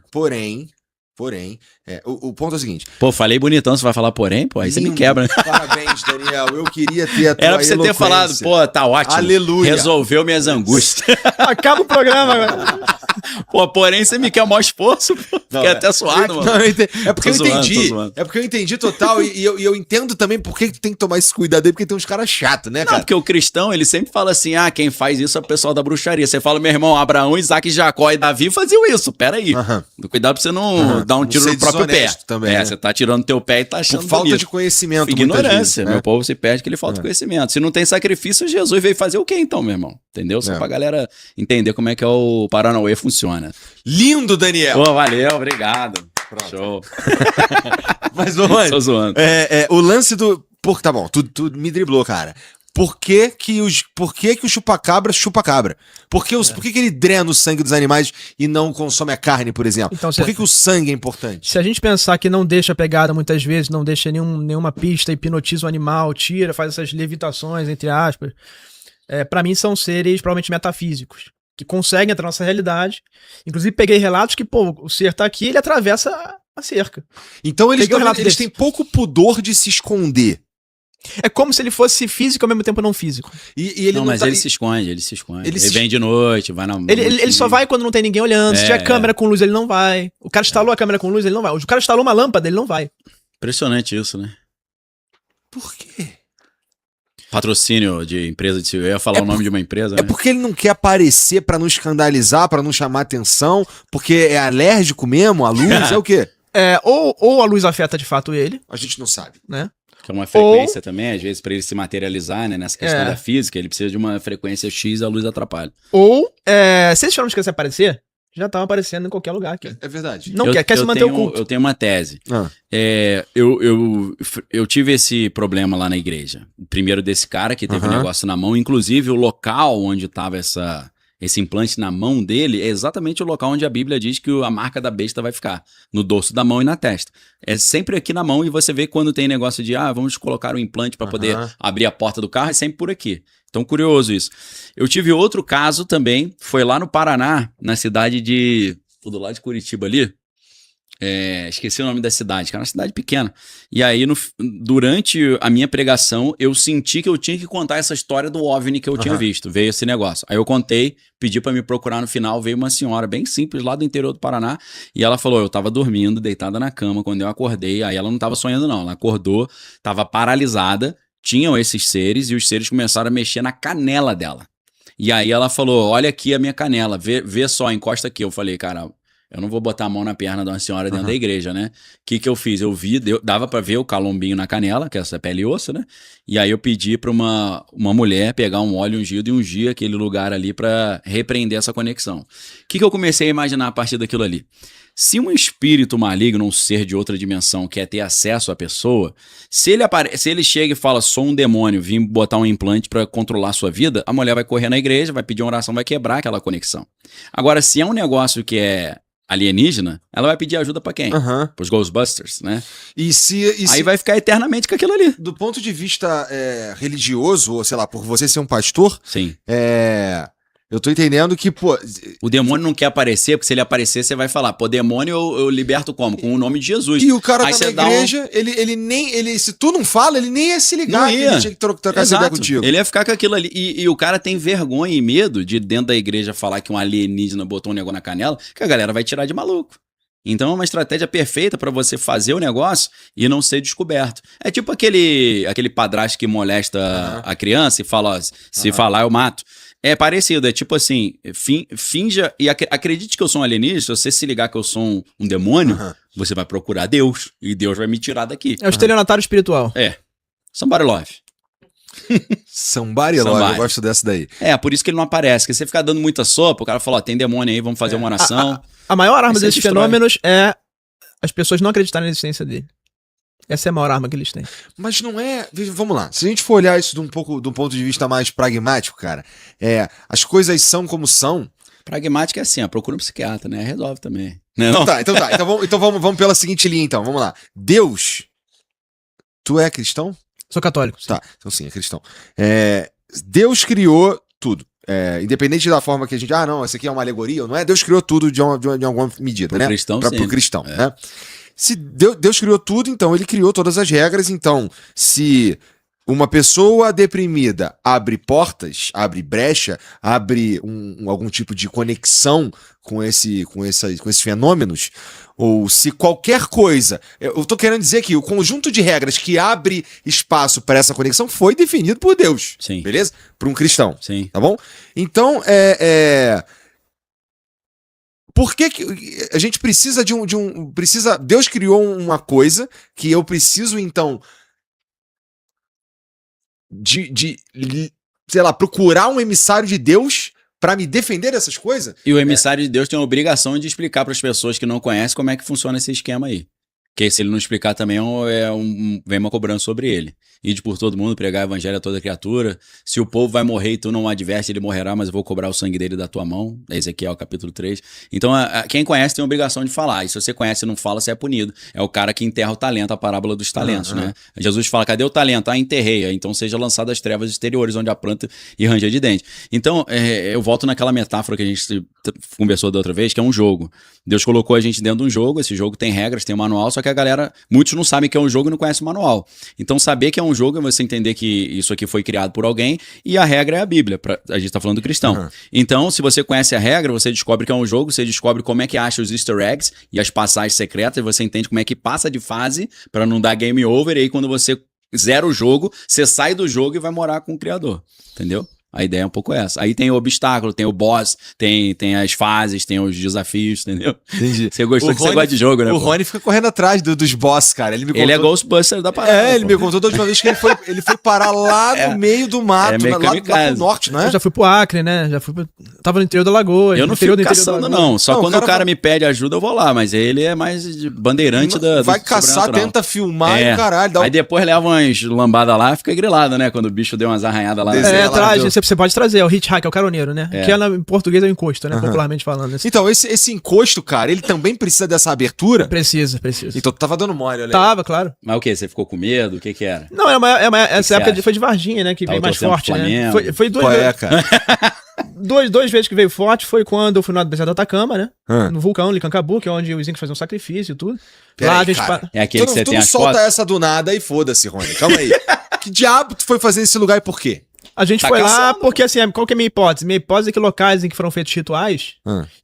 o ponto é o seguinte. Pô, falei bonitão, você vai falar porém? Pô, aí você me Lindo. quebra. Parabéns, Daniel. Eu queria ter a tua Era pra você ter falado, eloquência. pô, tá ótimo. Aleluia. Resolveu minhas angústias. Acaba o programa agora. Pô, porém você me quer o maior esforço, pô. Fiquei até suado, mano. Não, é porque Tô eu zoando, entendi. tô zoando. É porque eu entendi total e eu entendo também por que tem que tomar esse cuidado aí, porque tem uns caras chatos, né, Não, cara? porque o cristão, ele sempre fala assim, quem faz isso é o pessoal da bruxaria. Você fala, meu irmão, Abraão, Isaac, Jacó e Davi faziam isso, peraí. Aham. Cuidado pra você não dar um Não tiro ser no próprio pé. desonesto também, né? Você tá tirando teu pé e tá achando Por falta bonito. de conhecimento, Ignorância, muitas vezes, né? meu povo se perde que ele falta conhecimento. Se não tem sacrifício, Jesus veio fazer o quê então, meu irmão? Entendeu? Só pra galera entender como é que o Paranauê funciona. Lindo, Daniel! Pô, valeu, obrigado. Pronto. Show. Mas, ô, mano, Tô zoando. o lance do... Tá bom, tu me driblou, cara. Por que o chupa-cabra chupa cabra? Por que ele drena o sangue dos animais e não consome a carne, por exemplo? Então, Por que o sangue é importante? Se a gente pensar que não deixa pegada muitas vezes, não deixa nenhuma pista, hipnotiza o animal, tira, faz essas levitações, entre aspas, pra mim são seres provavelmente metafísicos, que conseguem entrar na nossa realidade. Inclusive peguei relatos que, pô, o ser tá aqui, ele atravessa a cerca. Então eles Peguei o relato desse. têm pouco pudor de se esconder. É como se ele fosse físico ao mesmo tempo não físico. E ele Não, não mas tá... ele se esconde, ele se esconde. Ele Ele se- vem de noite, vai na... Ele só vai quando não tem ninguém olhando. Se tiver câmera com luz, ele não vai. O cara instalou a câmera com luz, ele não vai. O cara instalou uma lâmpada, ele não vai. Impressionante isso, né? Por quê? Patrocínio de empresa de... Eu ia falar o nome de uma empresa, É né? porque ele não quer aparecer pra não escandalizar, pra não chamar atenção, porque é alérgico mesmo, a luz, é o quê? Ou a luz afeta de fato ele, A gente não sabe. né? Que é uma frequência também, às vezes, pra ele se materializar, né? Nessa questão É. da física, ele precisa de uma frequência X, a luz atrapalha. Ou, se esses fenômenos quisessem aparecer, já estavam aparecendo em qualquer lugar aqui. É verdade. Não quer se manter oculto. Eu tenho uma tese. Ah. Eu tive esse problema lá na igreja. Primeiro desse cara que teve um Aham. negócio na mão, inclusive o local onde estava esse implante na mão dele é exatamente o local onde a Bíblia diz que a marca da besta vai ficar, no dorso da mão e na testa. É sempre aqui na mão e você vê quando tem negócio de, vamos colocar um implante para poder Aham. abrir a porta do carro, é sempre por aqui. Então, curioso isso. Eu tive outro caso também, foi lá no Paraná, na cidade do lado de Curitiba ali. Esqueci o nome da cidade, que era uma cidade pequena. E aí, durante a minha pregação, eu senti que eu tinha que contar essa história do OVNI que eu tinha visto. Veio esse negócio. Aí eu contei, pedi pra me procurar no final, veio uma senhora bem simples lá do interior do Paraná, e ela falou, eu tava dormindo, deitada na cama, quando eu acordei, aí ela não tava sonhando não, ela acordou, tava paralisada, tinham esses seres, e os seres começaram a mexer na canela dela. E aí ela falou, olha aqui a minha canela, vê só, encosta aqui. Eu falei, cara... Eu não vou botar a mão na perna de uma senhora dentro da igreja, né? O que eu fiz? Eu vi, dava pra ver o calombinho na canela, que é essa pele e osso, né? E aí eu pedi pra uma mulher pegar um óleo ungido e ungir aquele lugar ali pra repreender essa conexão. O que eu comecei a imaginar a partir daquilo ali? Se um espírito maligno, um ser de outra dimensão, quer ter acesso à pessoa, se ele chega e fala, sou um demônio, vim botar um implante pra controlar a sua vida, a mulher vai correr na igreja, vai pedir uma oração, vai quebrar aquela conexão. Agora, se é um negócio que é alienígena, ela vai pedir ajuda pra quem? Aham. Pros Ghostbusters, né? E se Aí vai ficar eternamente com aquilo ali. do ponto de vista religioso, ou sei lá, por você ser um pastor, Sim. eu tô entendendo que, pô, O demônio não quer aparecer, porque se ele aparecer, você vai falar, pô, demônio eu liberto como? Com o nome de Jesus. e o cara Aí tá você na dá um- igreja, se tu não fala, ele nem ia se ligar Não que ia. ele tinha que trocar essa ideia Exato. contigo. Ele ia ficar com aquilo ali. E o cara tem vergonha e medo de dentro da igreja falar que um alienígena botou um negócio na canela, que a galera vai tirar de maluco. Então é uma estratégia perfeita pra você fazer o negócio e não ser descoberto. É tipo aquele padrasto que molesta a criança e fala, ó, se falar eu mato. É parecido, é tipo assim, finja e acredite que eu sou um alienígena, se você se ligar que eu sou um demônio, você vai procurar Deus e Deus vai me tirar daqui. É o estelionatário espiritual. Somebody love. Somebody Love, Somebody. eu gosto dessa daí. Por isso que ele não aparece. Porque você ficar dando muita sopa, o cara fala, ó, tem demônio aí, vamos fazer uma oração. A maior arma Aí você desses destrói. fenômenos é as pessoas não acreditarem na existência dele. Essa é a maior arma que eles têm. Mas não é. Vamos lá. Se a gente for olhar isso de um ponto de vista mais pragmático, cara, as coisas são como são. Pragmática é assim, ó, procura um psiquiatra, né? Resolve também. Então tá. Então vamos pela seguinte linha, então. Vamos lá. Deus. Tu é cristão? Sou católico. Tá, então sim, é cristão. Deus criou tudo. Independente da forma que a gente. Ah, não, essa aqui é uma alegoria, ou não é? Deus criou tudo de alguma medida, Pro né? cristão, Pro sim. cristão, né? Se Deus criou tudo, então ele criou todas as regras. Então, se uma pessoa deprimida abre portas, abre brecha, abre algum tipo de conexão com esses fenômenos, ou se qualquer coisa. Eu tô querendo dizer que o conjunto de regras que abre espaço para essa conexão foi definido por Deus. Sim. Beleza? Por um cristão. Sim. Tá bom? Então, por que a gente precisa Deus criou uma coisa que eu preciso, então, sei lá, procurar um emissário de Deus pra me defender dessas coisas? E o emissário de Deus tem a obrigação de explicar para as pessoas que não conhecem como é que funciona esse esquema aí. Porque se ele não explicar também, vem uma cobrança sobre ele. Ide por todo mundo, pregar o evangelho a toda criatura. Se o povo vai morrer e tu não adverte, ele morrerá, mas eu vou cobrar o sangue dele da tua mão. Ezequiel capítulo 3. Então, quem conhece tem a obrigação de falar. E se você conhece e não fala, você é punido. É o cara que enterra o talento, a parábola dos talentos, né? Jesus fala, cadê o talento? Enterrei. Então seja lançado às trevas exteriores, onde a planta e ranger de dente. Então, eu volto naquela metáfora que a gente conversou da outra vez, que é um jogo. Deus colocou a gente dentro de um jogo, esse jogo tem regras, tem um manual, só que a galera, muitos não sabem que é um jogo e não conhecem o manual. Então saber que é um jogo é você entender que isso aqui foi criado por alguém e a regra é a Bíblia, a gente tá falando do cristão. Então, se você conhece a regra, você descobre que é um jogo, você descobre como é que acha os easter eggs e as passagens secretas, você entende como é que passa de fase pra não dar game over, e aí quando você zera o jogo, você sai do jogo e vai morar com o criador, entendeu? A ideia é um pouco essa. Aí tem o obstáculo, tem o boss, tem as fases, tem os desafios, entendeu? Entendi. Você gostou que você gosta de jogo, né? O pô? Rony fica correndo atrás dos boss, cara. Ele é Ghostbuster da parada. ele pô. me contou da última vez que ele foi parar lá no meio do mato, meio lá kamikaze. pro norte, não é? Eu já fui pro Acre, né? Tava no interior da Lagoa. Eu não interior fico do interior da caçando, Lagoa. não. Só Não, quando o o cara cara me pede ajuda, eu vou lá. Mas ele é mais de bandeirante do Vai caçar, sobrenatural. tenta filmar e o caralho. Dá Aí depois leva umas lambadas lá, fica grilado, né? Quando o bicho deu umas arranhadas lá. Desenho. É, lá, traz, viu? você pode trazer, é o hitchhike, é o caroneiro, né? Que em português é o encosto, né? Popularmente falando. Então, esse encosto, cara, ele também precisa dessa abertura? Precisa. Então tu tava dando mole, olha aí. Tava, claro. Mas o quê? Você ficou com medo? O que era? Não, essa você época acha? foi de Varginha, né? Que Tava veio mais torcendo forte, pro né? Flamengo. Foi duas Qual vezes. é, cara? Duas vezes que veio forte foi quando eu fui no deserto do Atacama, né? Ah. No vulcão, Licancabu, que é onde os incas faziam sacrifício e tudo. Pera Lá aí, a gente cara. É aquele Tu que você não tem as solta fotos? essa do nada e foda-se, Rony. Calma aí. Que diabo tu foi fazer nesse lugar e por quê? A gente Tá foi lá caçando, porque, assim, qual que é a minha hipótese? Minha hipótese é que locais em que foram feitos rituais,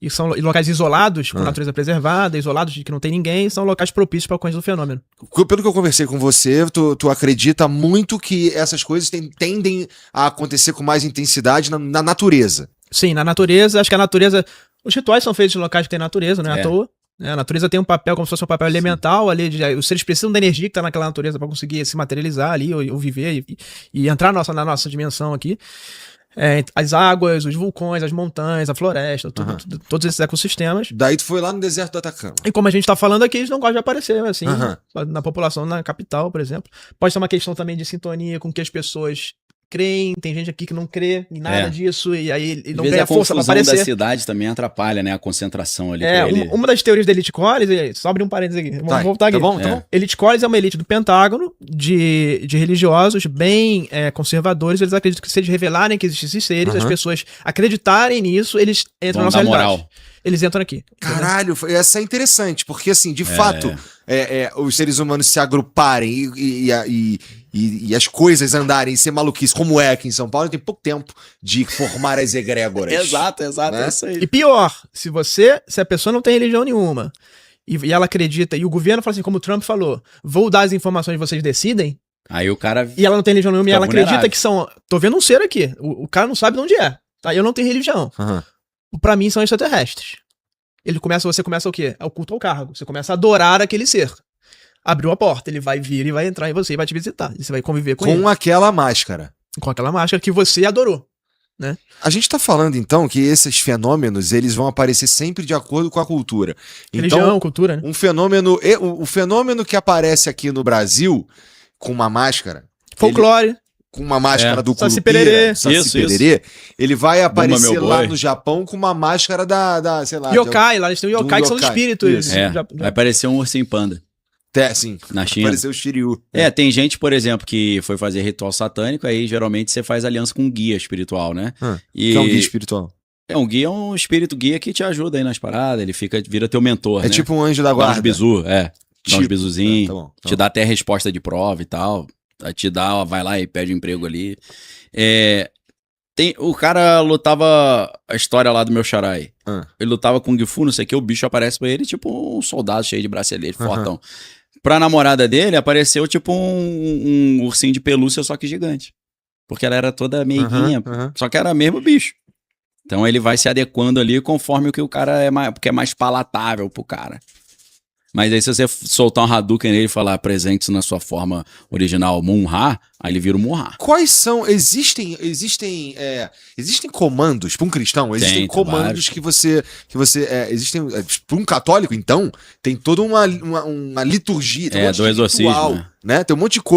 e são locais isolados, com natureza preservada, isolados de que não tem ninguém, são locais propícios para a ocorrência do fenômeno. Pelo que eu conversei com você, tu acredita muito que essas coisas tendem a acontecer com mais intensidade na natureza. Sim, na natureza, acho que a natureza... Os rituais são feitos em locais que tem natureza, não é É. à toa. A natureza tem um papel, como se fosse um papel elemental ali, os seres precisam da energia que está naquela natureza para conseguir se materializar ali, ou viver e entrar na nossa dimensão aqui. As águas, os vulcões, as montanhas, a floresta, todos esses ecossistemas. Daí tu foi lá no deserto do Atacama. E como a gente tá falando aqui, eles não gostam de aparecer, assim, Aham. na população, na capital, por exemplo. Pode ser uma questão também de sintonia com que as pessoas creem, tem gente aqui que não crê em nada É. disso, e aí ele Às não vezes ganha a força pra confusão da aparecer. cidade também atrapalha, né? A concentração ali É, pra ele. uma das teorias da Elite College, só abrir um parênteses aqui, vamos Tá, voltar aqui. tá bom, tá É. bom. Elite College é uma elite do Pentágono, de religiosos bem conservadores. Eles acreditam que se eles revelarem que existem esses seres, as Aham. pessoas acreditarem nisso, eles entram Vão na nossa dar realidade. moral. Eles entram aqui. Caralho, essa é interessante, porque assim, de fato, os seres humanos se agruparem e as coisas andarem e ser maluquice, como é aqui em São Paulo, tem pouco tempo de formar as egrégoras. Exato, Né? é isso aí. E pior, se a pessoa não tem religião nenhuma e ela acredita, e o governo fala assim, como o Trump falou, vou dar as informações, vocês decidem, Aí o cara. e ela não tem religião nenhuma e Fica ela acredita vulnerável. que são. Tô vendo um ser aqui. O cara não sabe de onde é. Tá? Eu não tenho religião. Aham. Pra mim são extraterrestres. Você começa o quê? É o culto ao cargo. Você começa a adorar aquele ser. Abriu a porta, ele vai vir e vai entrar em você e vai te visitar. E você vai conviver com ele. Com aquela máscara. Com aquela máscara que você adorou. A gente tá falando então que esses fenômenos, eles vão aparecer sempre de acordo com a cultura. Religião, Então, cultura, né? um fenômeno, o fenômeno que aparece aqui no Brasil com uma máscara, Folclore. com uma máscara É. do Saci Curupira, Pererê. Saci Isso, Pererê, ele vai aparecer meu lá boi. no Japão com uma máscara da sei lá... Yokai, lá eles têm o do yokai que são yokai. espíritos. Isso. É, Já- vai parecer um ursinho panda Sim, na China. apareceu o Shiryu. Tem gente, por exemplo, que foi fazer ritual satânico, aí geralmente você faz aliança com um guia espiritual, né? E Que é um guia espiritual. um guia é um espírito guia que te ajuda aí nas paradas, ele vira teu mentor, É né? tipo um anjo da Dá uns guarda. bizu, dá uns Tipo, bizuzinhos, tá bom, tá te bom. dá até resposta de prova e tal, te dá, ó, vai lá e pede um emprego ali. O cara lutava, a história lá do meu xará aí, ele lutava com o Gifu, não sei o que, o bicho aparece pra ele tipo um soldado cheio de bracelete, fortão. Pra namorada dele, apareceu tipo um ursinho de pelúcia, só que gigante. Porque ela era toda meiguinha, só que era mesmo bicho. Então ele vai se adequando ali conforme o que o cara porque é mais palatável pro cara. Mas aí se você soltar um Hadouken nele e falar presente na sua forma original Mun-Ha, aí ele vira o Mun-Ha. Quais são. Existem comandos para um cristão? Existem Tem comandos vários. que você. Existem. Para um católico, então, tem toda uma liturgia. Tem um monte Do de exorcismo, ritual, né? né? Tem um monte de coisa.